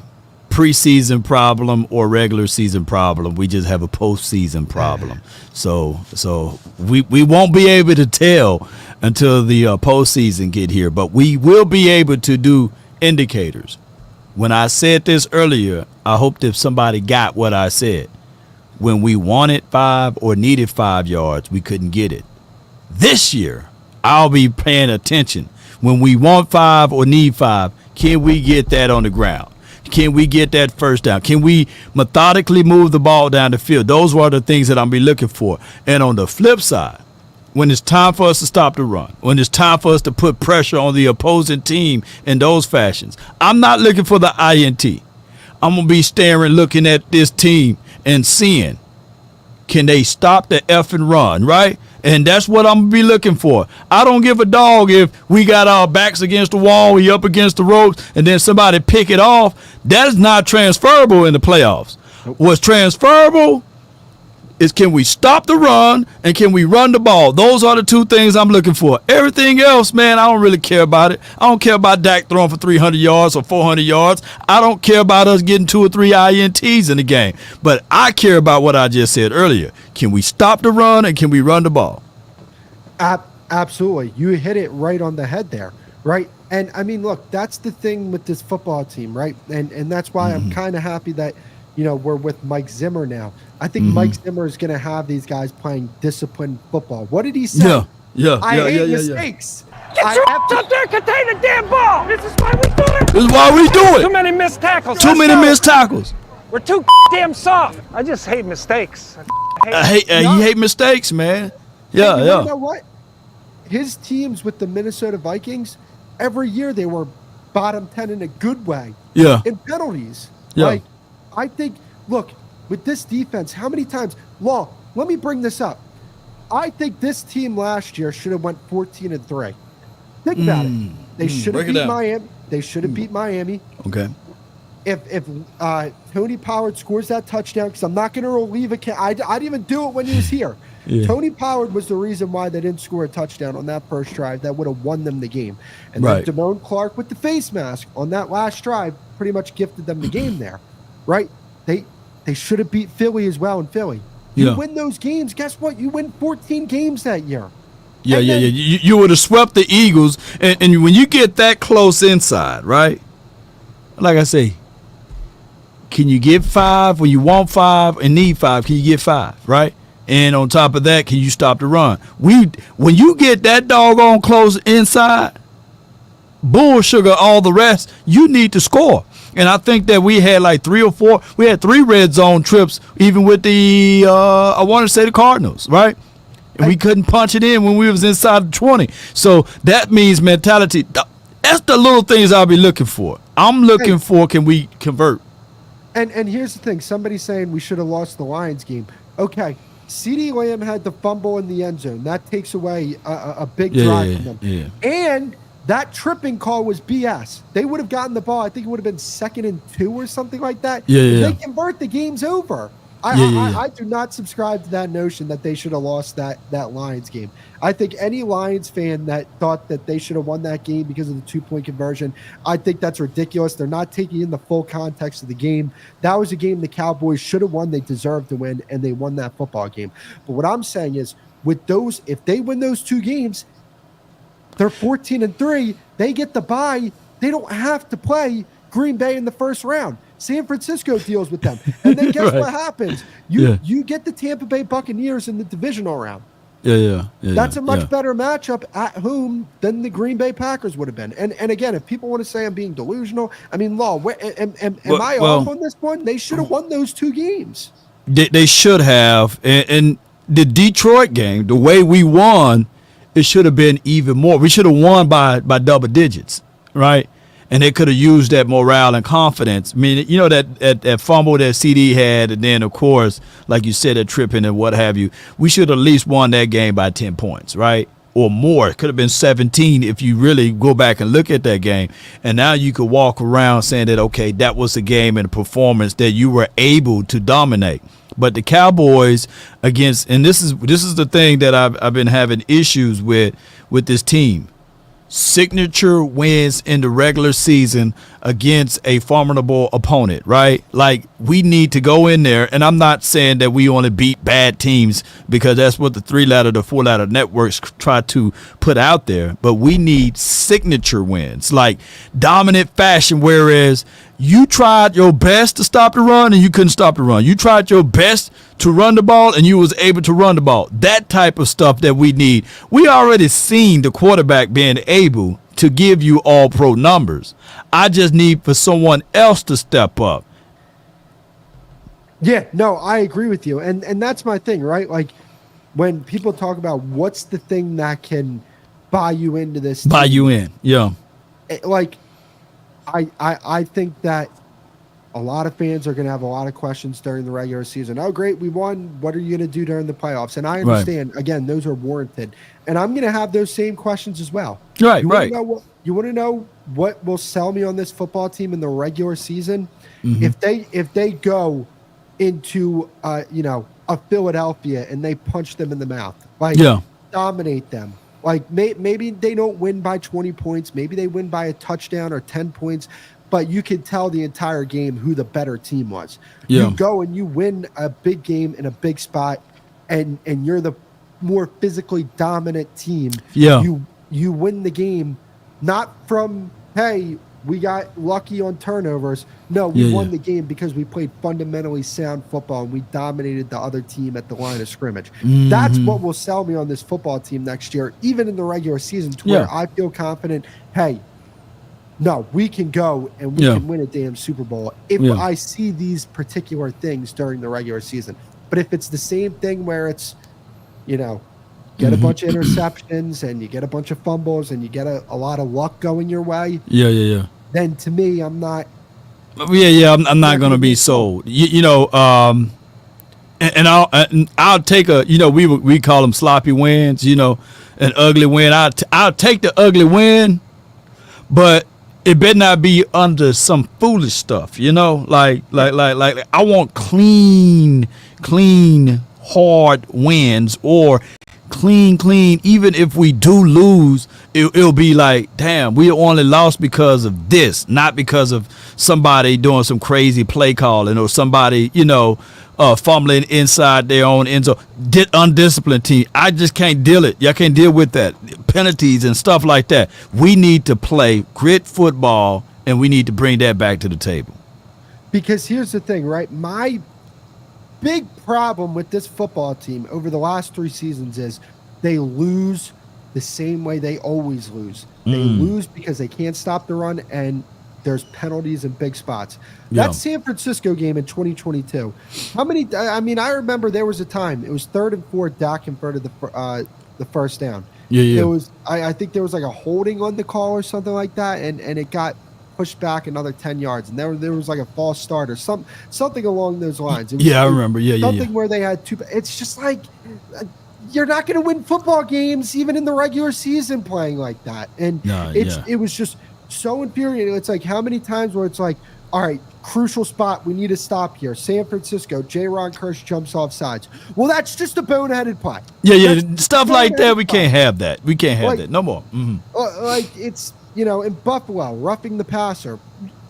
preseason problem or regular season problem. We just have a postseason problem. So we won't be able to tell until the postseason get here, but we will be able to do indicators. When I said this earlier, I hope that somebody got what I said. When we wanted 5 or needed 5 yards, we couldn't get it. This year, I'll be paying attention. When we want 5 or need 5, can we get that on the ground? Can we get that first down? Can we methodically move the ball down the field? Those are the things that I'll be looking for. And on the flip side, when it's time for us to stop the run, when it's time for us to put pressure on the opposing team in those fashions, I'm not looking for the INT. I'm going to be staring, looking at this team and seeing, can they stop the effing run, right? And that's what I'm going to be looking for. I don't give a dog if we got our backs against the wall, we up against the ropes, and then somebody pick it off. That is not transferable in the playoffs. Nope. What's transferable is can we stop the run and can we run the ball? Those are the two things I'm looking for. Everything else, man, I don't really care about it. I don't care about Dak throwing for 300 yards or 400 yards. I don't care about us getting 2 or 3 INTs in the game. But I care about what I just said earlier. Can we stop the run and can we run the ball? Absolutely. You hit it right on the head there, right? And, I mean, look, that's the thing with this football team, right? And that's why I'm kind of happy that, you know, we're with Mike Zimmer now. I think Mike Zimmer is going to have these guys playing disciplined football. What did he say? I hate mistakes. Get your ass up there, contain the damn ball. This is why we do it. This is why we do it. Too many missed tackles. Too many missed tackles. We're too damn soft. I just hate mistakes. You hate mistakes, man. Yeah. You know what? His teams with the Minnesota Vikings, every year they were bottom 10 in a good way. Yeah. In penalties. Yeah. Like, I think, look, with this defense, how many times, Law, let me bring this up. I think this team last year should have went 14-3. Think about it. They should have beat Miami. They should have beat Miami. Okay. If Tony Pollard scores that touchdown, because I'm not going to relieve I didn't even do it when he was here. Yeah. Tony Pollard was the reason why they didn't score a touchdown on that first drive that would have won them the game. And then Damone Clark with the face mask on that last drive pretty much gifted them the game there, right? They should have beat Philly as well in Philly. You win those games, guess what? You win 14 games that year. Yeah. You would have swept the Eagles. And when you get that close inside, right? Like I say, can you get 5 when you want 5 and need 5? Can you get 5, right? And on top of that, can you stop the run? When you get that doggone close inside, bull sugar, all the rest, you need to score. And I think that we had like 3 or 4. We had 3 red zone trips, even with the I want to say the Cardinals, right? And we couldn't punch it in when we was inside the 20. So that means mentality. That's the little things I'll be looking for. I'm looking for, can we convert? And here's the thing. Somebody's saying we should have lost the Lions game. Okay. CeeDee Lamb had the fumble in the end zone. That takes away a big drive from them. Yeah. And that tripping call was BS. They would have gotten the ball. I think it would have been 2nd and 2 or something like that. If they convert, the game's over. I do not subscribe to that notion that they should have lost that Lions game. I think any Lions fan that thought that they should have won that game because of the 2-point conversion, I think that's ridiculous. They're not taking in the full context of the game. That was a game the Cowboys should have won. They deserved to win, and they won that football game. But what I'm saying is, with those, if they win those 2 games, they're 14-3. They get the bye. They don't have to play Green Bay in the first round. San Francisco deals with them. And then guess what happens? You get the Tampa Bay Buccaneers in the divisional round. That's a much better matchup at home than the Green Bay Packers would have been. And again, if people want to say I'm being delusional, I mean, Law, am I off on this one? They should have won those 2 games. They should have. And the Detroit game, the way we won, it should have been even more. We should have won by double digits, right? And they could have used that morale and confidence. I mean, you know, that fumble that CD had, and then, of course, like you said, that tripping and what have you, we should have at least won that game by 10 points, right? Or more. It could have been 17 if you really go back and look at that game. And now you could walk around saying that, okay, that was a game and a performance that you were able to dominate. But the Cowboys against, and this is the thing that I've been having issues with this team. Signature wins in the regular season against a formidable opponent, right? Like, we need to go in there, and I'm not saying that we only beat bad teams, because that's what the 3-letter, the 4-letter networks try to put out there, but we need signature wins, like dominant fashion, whereas you tried your best to stop the run and you couldn't stop the run. You tried your best to run the ball and you was able to run the ball. That type of stuff that we need. We already seen the quarterback being able to give you all pro numbers. I just need for someone else to step up. Yeah, no, I agree with you. And that's my thing, right? Like, when people talk about what's the thing that can buy you into this team, buy you in, yeah. Like, I think that a lot of fans are going to have a lot of questions during the regular season. Oh, great, we won. What are you going to do during the playoffs? And I understand, again, those are warranted. And I'm going to have those same questions as well. Right, you right. You want to know what will sell me on this football team in the regular season? Mm-hmm. If they go into a Philadelphia and they punch them in the mouth, like dominate them. Like, maybe they don't win by 20 points. Maybe they win by a touchdown or 10 points. But you can tell the entire game who the better team was. You go and you win a big game in a big spot, and you're the more physically dominant team. You win the game, not from, hey, we got lucky on turnovers. No, we won the game because we played fundamentally sound football and we dominated the other team at the line of scrimmage. Mm-hmm. That's what will sell me on this football team next year, even in the regular season, to where I feel confident, hey, no, we can go and we can win a damn Super Bowl if I see these particular things during the regular season. But if it's the same thing where it's, get a bunch of interceptions and you get a bunch of fumbles and you get a lot of luck going your way, then to me, I'm not. I'm not going to be sold. And I'll take a, we call them sloppy wins, an ugly win. I'll take the ugly win, but it better not be under some foolish stuff, like I want clean, hard wins, or clean. Even if we do lose, it'll be like, damn, we only lost because of this, not because of somebody doing some crazy play calling or somebody, fumbling inside their own end zone. Undisciplined team. I just can't deal it. Y'all can't deal with that. Penalties and stuff like that. We need to play grit football, and we need to bring that back to the table. Because here's the thing, right? big problem with this football team over the last 3 seasons is they lose the same way they always lose. They lose because they can't stop the run, and there's penalties in big spots. That San Francisco game in 2022, how many? I mean, I remember there was a time it was 3rd and 4. Dak converted the first down. Yeah. It was. I think there was like a holding on the call or something like that, and it got pushed back another 10 yards, and there was like a false start or something along those lines. It was, I remember. Something where they had 2. It's just like you're not going to win football games even in the regular season playing like that, and it was just so infuriating. It's like how many times where it's like, all right, crucial spot, we need to stop here. San Francisco, Ron Kirsch jumps off sides. Well, that's just a boneheaded play. Stuff like that. We can't have that. We can't have that no more. Like it's in Buffalo, roughing the passer.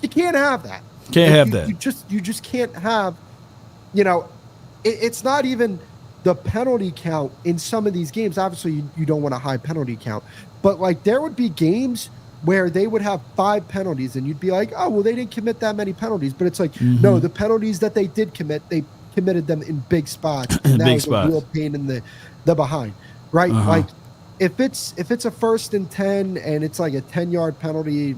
You can't have that. Can't have that. You just can't have. It's not even the penalty count in some of these games. Obviously, you don't want a high penalty count, but like there would be games where they would have 5 penalties and you'd be like, oh, well, they didn't commit that many penalties. But it's like, no, the penalties that they did commit, they committed them in big spots. And that was a real pain in the behind, right? Like if it's a 1st and 10 and it's like a 10-yard penalty,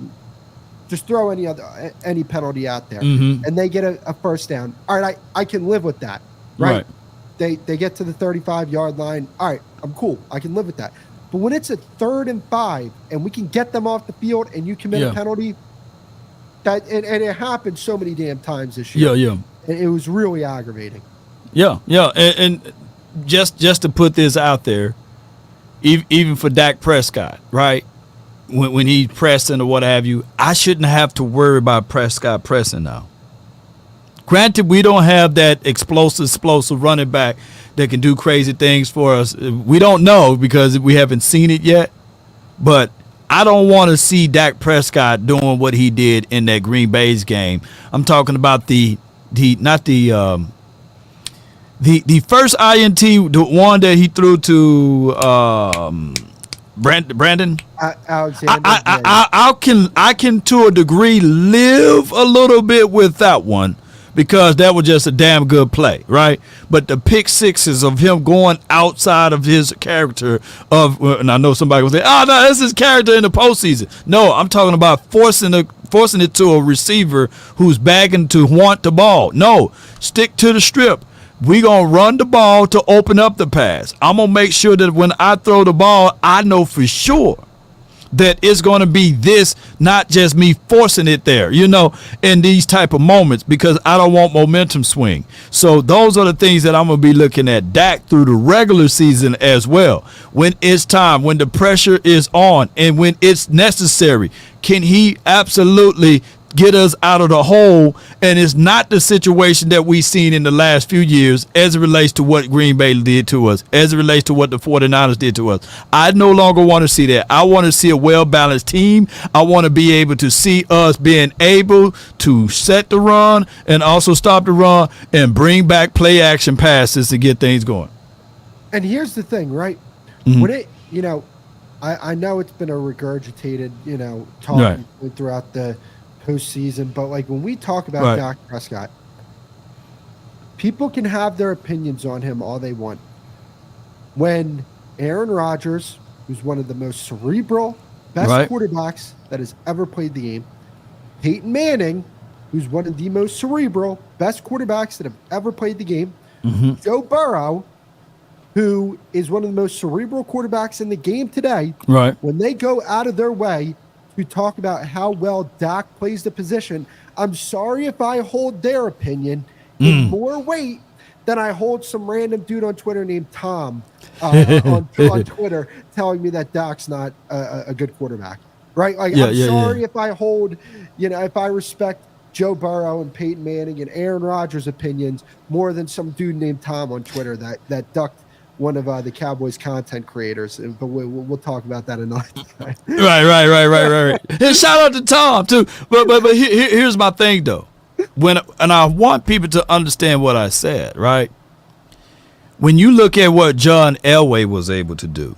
just throw any penalty out there and they get a first down. All right, I can live with that, right? They get to the 35-yard line. All right, I'm cool. I can live with that. But when it's a 3rd and 5 and we can get them off the field and you commit a penalty, and it happened so many damn times this year. And it was really aggravating. And just to put this out there, even for Dak Prescott, right? When he's pressing or what have you, I shouldn't have to worry about Prescott pressing now. Granted, we don't have that explosive running back that can do crazy things for us. We don't know because we haven't seen it yet. But I don't want to see Dak Prescott doing what he did in that Green Bay's game. I'm talking about the first INT, the one that he threw to Brandon. Alexander. I can to a degree live a little bit with that one, because that was just a damn good play, right? But the pick sixes of him going outside of his character and I know somebody will say, oh, no, that's his character in the postseason. No, I'm talking about forcing it to a receiver who's bagging to want the ball. No, stick to the strip. We're going to run the ball to open up the pass. I'm going to make sure that when I throw the ball, I know for sure that it's going to be this, not just me forcing it there, in these type of moments, because I don't want momentum swing. So those are the things that I'm going to be looking at Dak through the regular season as well. When it's time, when the pressure is on, and when it's necessary, can he absolutely get us out of the hole? And it's not the situation that we've seen in the last few years as it relates to what Green Bay did to us, as it relates to what the 49ers did to us. I no longer want to see that. I want to see a well-balanced team. I want to be able to see us being able to set the run and also stop the run and bring back play action passes to get things going. And here's the thing, right? When it, I know it's been a regurgitated, talk throughout the postseason, but like when we talk about Dak Prescott, people can have their opinions on him all they want. When Aaron Rodgers, who's one of the most cerebral, best quarterbacks that has ever played the game, Peyton Manning, who's one of the most cerebral, best quarterbacks that have ever played the game, Joe Burrow, who is one of the most cerebral quarterbacks in the game today, when they go out of their way to talk about how well Dak plays the position, I'm sorry if I hold their opinion in more weight than I hold some random dude on Twitter named Tom on Twitter telling me that Dak's not a good quarterback, right? Like, I'm sorry if I hold, if I respect Joe Burrow and Peyton Manning and Aaron Rodgers' opinions more than some dude named Tom on Twitter that ducked one of the Cowboys content creators, but we'll talk about that another time. Right. And shout out to Tom too. But here's my thing though. And I want people to understand what I said, right? When you look at what John Elway was able to do,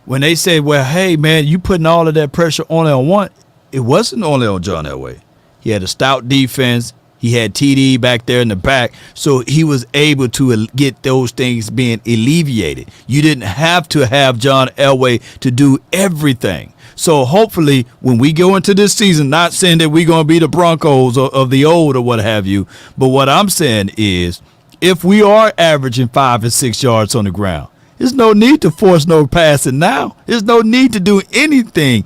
when they say, well, hey man, you putting all of that pressure only on one, it wasn't only on John Elway. He had a stout defense. He had TD back there in the back, so he was able to get those things being alleviated. You didn't have to have John Elway to do everything. So hopefully when we go into this season, not saying that we're going to be the Broncos of the old or what have you, but what I'm saying is if we are averaging 5 and 6 yards on the ground, there's no need to force no passing now. There's no need to do anything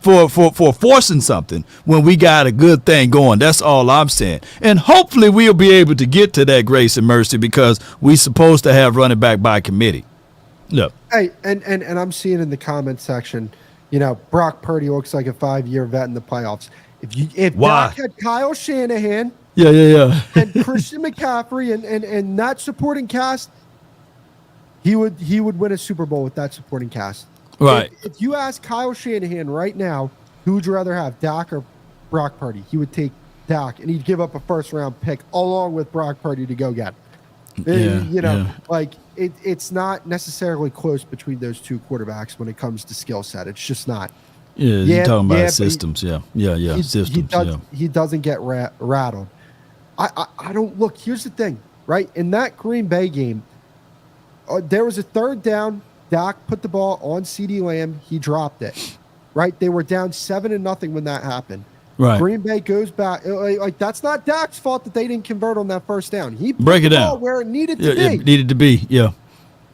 for forcing something when we got a good thing going. That's all I'm saying. And hopefully we'll be able to get to that grace and mercy because we're supposed to have running back by committee. Look. Hey, and I'm seeing in the comment section, Brock Purdy looks like a 5-year vet in the playoffs. If Doc had Kyle Shanahan, and Christian McCaffrey and that supporting cast, he would win a Super Bowl with that supporting cast. Right. If you ask Kyle Shanahan right now, who would you rather have, Dak or Brock Purdy? He would take Dak, and he'd give up a first-round pick along with Brock Purdy to go get. It's not necessarily close between those two quarterbacks when it comes to skill set. It's just not. Yeah, you're talking about systems. Systems. He doesn't get rattled. I don't look. Here's the thing, right? In that Green Bay game, there was a third down. Dak put the ball on CeeDee Lamb. He dropped it. Right? They were down 7-0 when that happened. Right. Green Bay goes back. Like that's not Dak's fault that they didn't convert on that first down. He put break it the ball down where it needed to be. It needed to be. Yeah.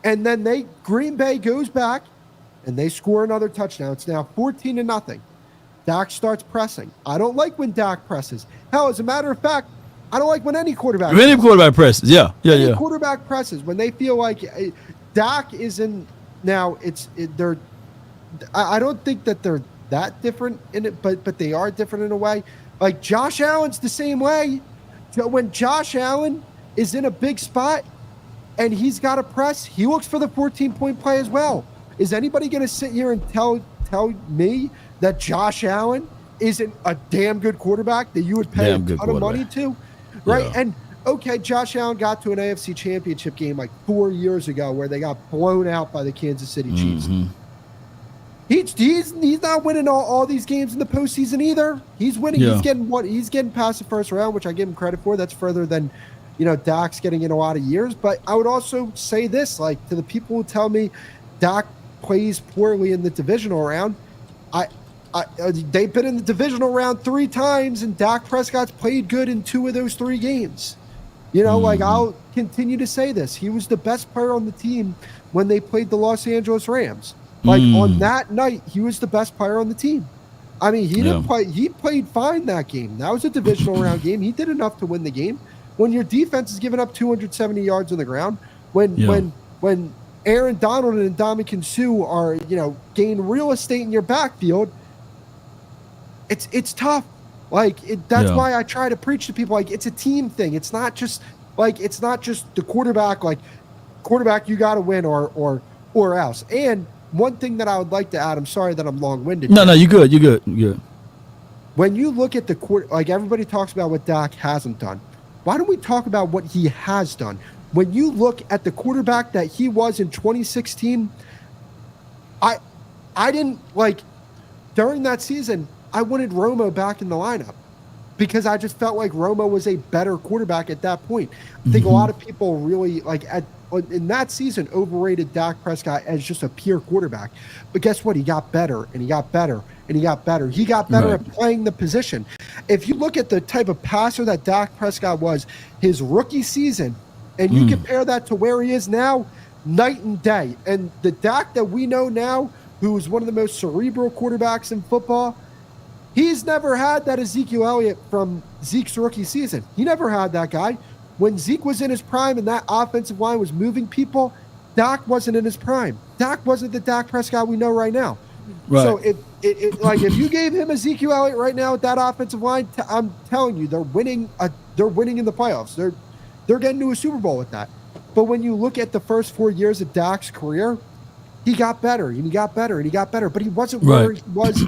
And then Green Bay goes back, and they score another touchdown. It's now 14-0. Dak starts pressing. I don't like when Dak presses. Hell, as a matter of fact, I don't like when any quarterback. Any quarterback presses, Any quarterback presses when they feel like Dak is in. Now they're. I don't think that they're that different in it, but they are different in a way. Like Josh Allen's the same way. So when Josh Allen is in a big spot and he's got to press, he looks for the 14-point play as well. Is anybody going to sit here and tell me that Josh Allen isn't a damn good quarterback that you would pay a ton of money to? Right. Yeah. And okay, Josh Allen got to an AFC championship game like 4 years ago where they got blown out by the Kansas City Chiefs. He's not winning all these games in the postseason either. He's winning. Yeah. He's getting past the first round, which I give him credit for. That's further than, Dak's getting in a lot of years. But I would also say this, like to the people who tell me Dak plays poorly in the divisional round, they've been in the divisional round 3 times, and Dak Prescott's played good in 2 of those 3 games. Like I'll continue to say this. He was the best player on the team when they played the Los Angeles Rams. Like on that night, he was the best player on the team. I mean, he didn't play. He played fine that game. That was a divisional round game. He did enough to win the game. When your defense is giving up 270 yards on the ground, when Aaron Donald and Ndamukong Suh are, gain real estate in your backfield, it's tough. That's why I try to preach to people, like, it's a team thing. It's not just the quarterback, quarterback, you got to win or else. And one thing that I would like to add, I'm sorry that I'm long-winded. No, you're good. You're good. When you look at everybody talks about what Dak hasn't done. Why don't we talk about what he has done? When you look at the quarterback that he was in 2016, I didn't during that season, I wanted Romo back in the lineup because I just felt like Romo was a better quarterback at that point. I think a lot of people really in that season overrated Dak Prescott as just a pure quarterback. But guess what? He got better and he got better and he got better. He got better at playing the position. If you look at the type of passer that Dak Prescott was his rookie season, and you compare that to where he is now, night and day. And the Dak that we know now, who is one of the most cerebral quarterbacks in football, he's never had that Ezekiel Elliott from Zeke's rookie season. He never had that guy. When Zeke was in his prime and that offensive line was moving people, Dak wasn't in his prime. Dak wasn't the Dak Prescott we know right now. Right. So if you gave him Ezekiel Elliott right now with that offensive line, I'm telling you, they're winning. They're winning in the playoffs. They're getting to a Super Bowl with that. But when you look at the first 4 years of Dak's career, he got better and he got better and he got better. But he wasn't where he was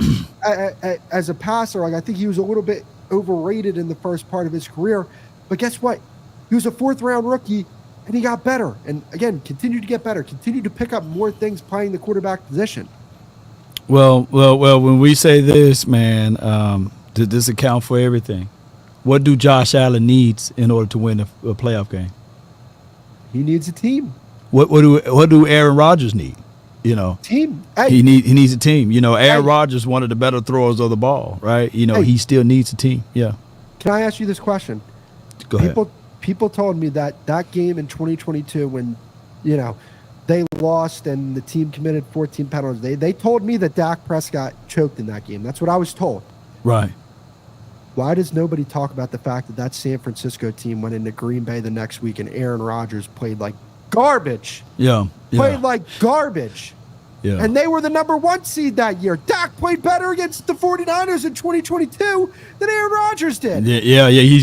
as a passer. I think he was a little bit overrated in the first part of his career. But guess what? He was a 4th-round rookie, and he got better. And, again, continued to get better, continued to pick up more things playing the quarterback position. Well, when we say this, man, does this account for everything? What do Josh Allen needs in order to win a playoff game? He needs a team. What do Aaron Rodgers need? You know, Team. Hey, he needs a team. You know, Aaron Hey. Rodgers, one of the better throwers of the ball, right? You know, Hey. he still needs a team. Yeah. can I ask you this question? Go ahead. People told me that game in 2022 when, you know, they lost and the team committed 14 penalties. They told me that Dak Prescott choked in that game. That's what I was told. Right. Why does nobody talk about the fact that that San Francisco team went into Green Bay the next week and Aaron Rodgers played like garbage? Yeah. Played Yeah. like garbage. Yeah. And they were the number 1 seed that year. Dak played better against the 49ers in 2022 than Aaron Rodgers did. Yeah. He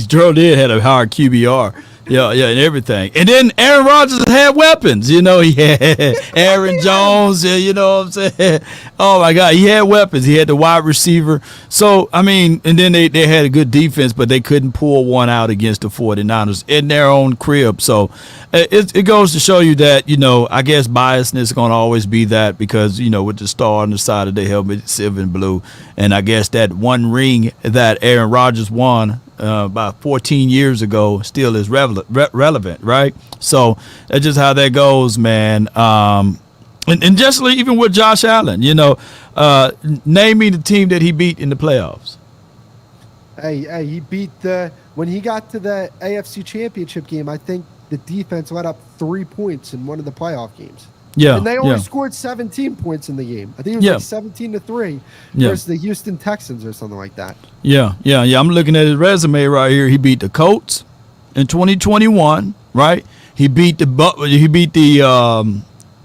had a higher QBR. Yeah, and everything. And then Aaron Rodgers had weapons. You know, he had Aaron Jones. You know what I'm saying? Oh, my God. He had weapons. He had the wide receiver. So, I mean, and then they had a good defense, but they couldn't pull one out against the 49ers in their own crib. So, it goes to show you that, you know, I guess biasness is going to always be that because, you know, with the star on the side of the helmet, silver and blue. And I guess that one ring that Aaron Rodgers won about 14 years ago still is relevant, right? So that's just how that goes, man. And just even with Josh Allen, you know, name me the team that he beat in the playoffs. Hey, he beat when he got to the AFC Championship game, I think the defense let up 3 points in one of the playoff games. Yeah. And they only scored 17 points in the game. I think it was like 17-3 versus the Houston Texans or something like that. Yeah. I'm looking at his resume right here. He beat the Colts in 2021, right? He beat the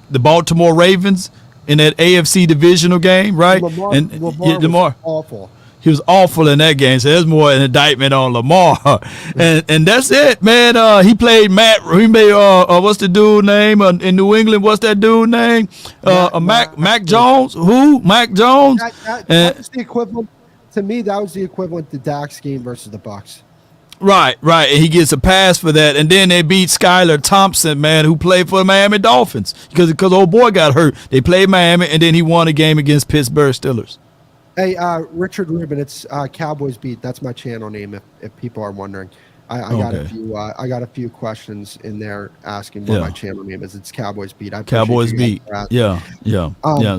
Baltimore Ravens in that AFC divisional game, right? Lamar was awful. He was awful in that game, so there's more an indictment on Lamar, and that's it, man. He played what's the dude name in New England? What's that dude name? Mac Jones. Who? Mac Jones. That was the equivalent to me. That was the equivalent to Dak's game versus the Bucs. Right, and he gets a pass for that, and then they beat Skylar Thompson, man, who played for the Miami Dolphins because old boy got hurt. They played Miami, and then he won a game against Pittsburgh Steelers. Hey, Richard Rubin, it's Cowboys Beat. That's my channel name. If people are wondering, I got a few. I got a few questions in there asking what my channel name is. It's Cowboys Beat. Cowboys Beat. Yeah.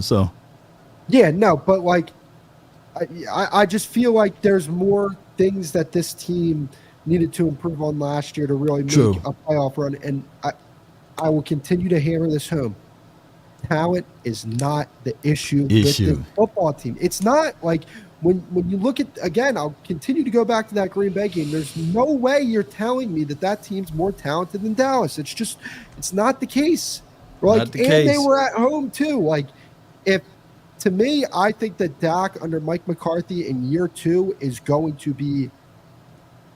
So. Yeah, no, but like, I just feel like there's more things that this team needed to improve on last year to really make a playoff run, and I will continue to hammer this home. Talent is not the issue with the football team. It's not like when you look at, again, I'll continue to go back to that Green Bay game. There's no way you're telling me that team's more talented than Dallas. It's not the case. Like, they were at home too. Like, to me, I think that Dak under Mike McCarthy in year 2 is going to be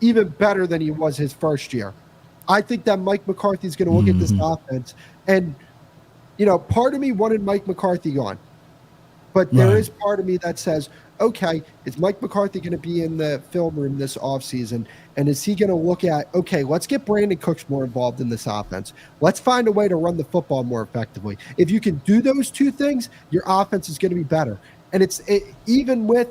even better than he was his first year. I think that Mike McCarthy is going to look at this offense and, you know, part of me wanted Mike McCarthy gone, but there is part of me that says, okay, is Mike McCarthy going to be in the film room this offseason? And is he going to look at, okay, let's get Brandon Cooks more involved in this offense. Let's find a way to run the football more effectively. If you can do those two things, your offense is going to be better. And even with,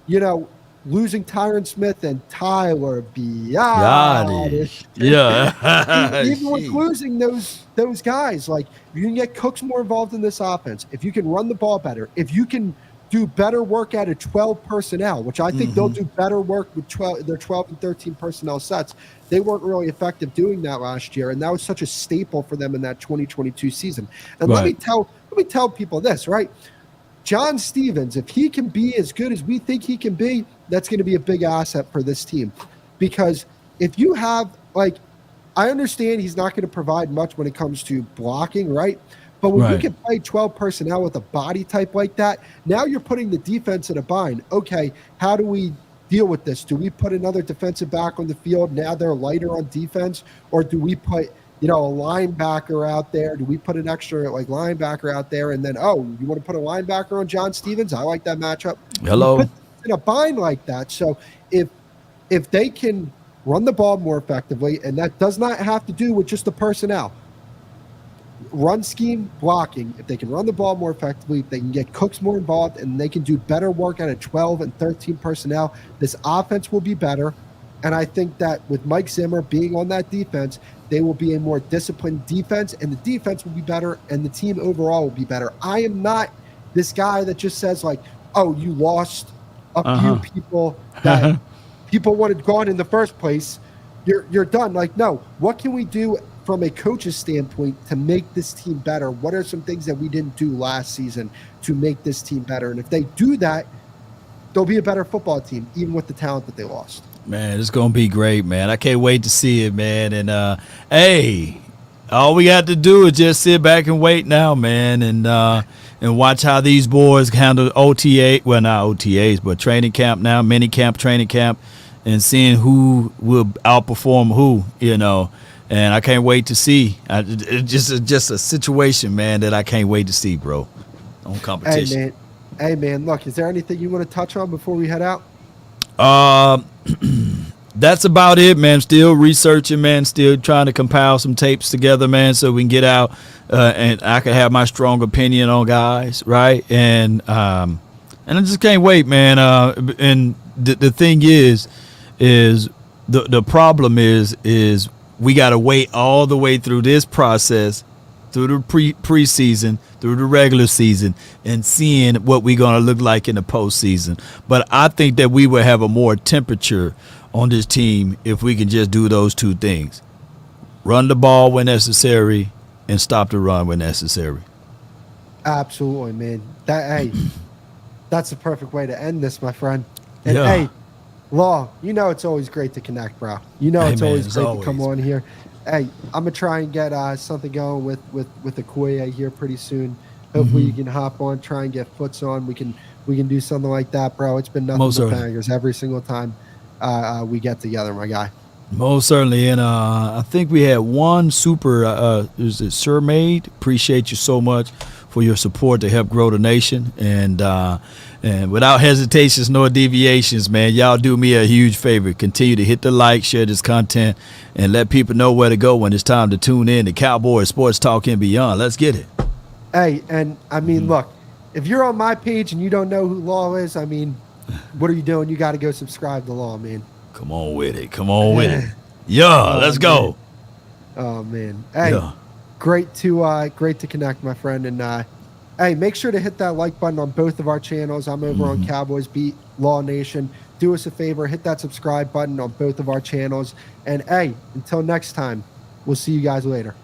you know, losing Tyron Smith and Tyler Biadasz. Even with losing those guys, like, if you can get Cooks more involved in this offense, if you can run the ball better, if you can do better work out of 12 personnel, which I think they'll do better work with their 12 and 13 personnel sets. They weren't really effective doing that last year, and that was such a staple for them in that 2022 season. And let me tell people this, right? John Stevens, if he can be as good as we think he can be, that's going to be a big asset for this team. Because if you have, like, I understand he's not going to provide much when it comes to blocking, right? But when you can play 12 personnel with a body type like that, now you're putting the defense in a bind. Okay, how do we deal with this? Do we put another defensive back on the field? Now they're lighter on defense, or do we put, you know, a linebacker out there? Do we put an extra linebacker out there? And then, you want to put a linebacker on John Stevens? I like that matchup. Hello. We put in a bind like that. So if they can run the ball more effectively, and that does not have to do with just the personnel. Run scheme, blocking, if they can run the ball more effectively, if they can get Cooks more involved, and they can do better work out of 12 and 13 personnel, this offense will be better. And I think that with Mike Zimmer being on that defense, they will be a more disciplined defense, and the defense will be better, and the team overall will be better. I am not this guy that just says, like, oh, you lost a few people that people wanted gone in the first place. You're done. Like, no, what can we do from a coach's standpoint to make this team better? What are some things that we didn't do last season to make this team better? And if they do that, they'll be a better football team, even with the talent that they lost. Man, it's going to be great, man. I can't wait to see it, man. And, hey, all we got to do is just sit back and wait now, man, and watch how these boys handle OTA. Well, not OTAs, but training camp now, mini camp, training camp, and seeing who will outperform who, you know. And I can't wait to see. It's just a situation, man, that I can't wait to see, bro, on competition. Hey, man, look, is there anything you want to touch on before we head out? That's about it, man. Still researching, man. Still trying to compile some tapes together, man, so we can get out and I can have my strong opinion on guys, right? And I just can't wait, man. And the thing is the problem is we got to wait all the way through this process, through the preseason, through the regular season, and seeing what we're going to look like in the postseason. But I think that we will have a more temperature on this team if we can just do those two things. Run the ball when necessary and stop the run when necessary. Absolutely, man. That's the perfect way to end this, my friend. And yeah. Hey, Law, you know it's always great to connect, bro. You know it's always great to come on here. Hey, I'm gonna try and get something going with Okoye here pretty soon. Hopefully you can hop on, try and get foots on. We can do something like that, bro. It's been nothing but bangers every single time we get together, my guy. Most certainly, and I think we had one super. Is it Sir Made? Appreciate you so much for your support to help grow the nation, and without hesitations nor deviations, man, y'all do me a huge favor. Continue to hit the like, share this content, and let people know where to go when it's time to tune in to Cowboys Sports Talk and beyond. Let's get it. Hey, and I mean, look, if you're on my page and you don't know who Law is, I mean, what are you doing? You got to go subscribe to Law, man. Come on with it. Come on with it. Yeah, let's go. Oh man. Hey, great to connect, my friend. And hey, make sure to hit that like button on both of our channels. I'm over on Cowboys Beat, Law Nation. Do us a favor, hit that subscribe button on both of our channels. And hey, until next time, we'll see you guys later.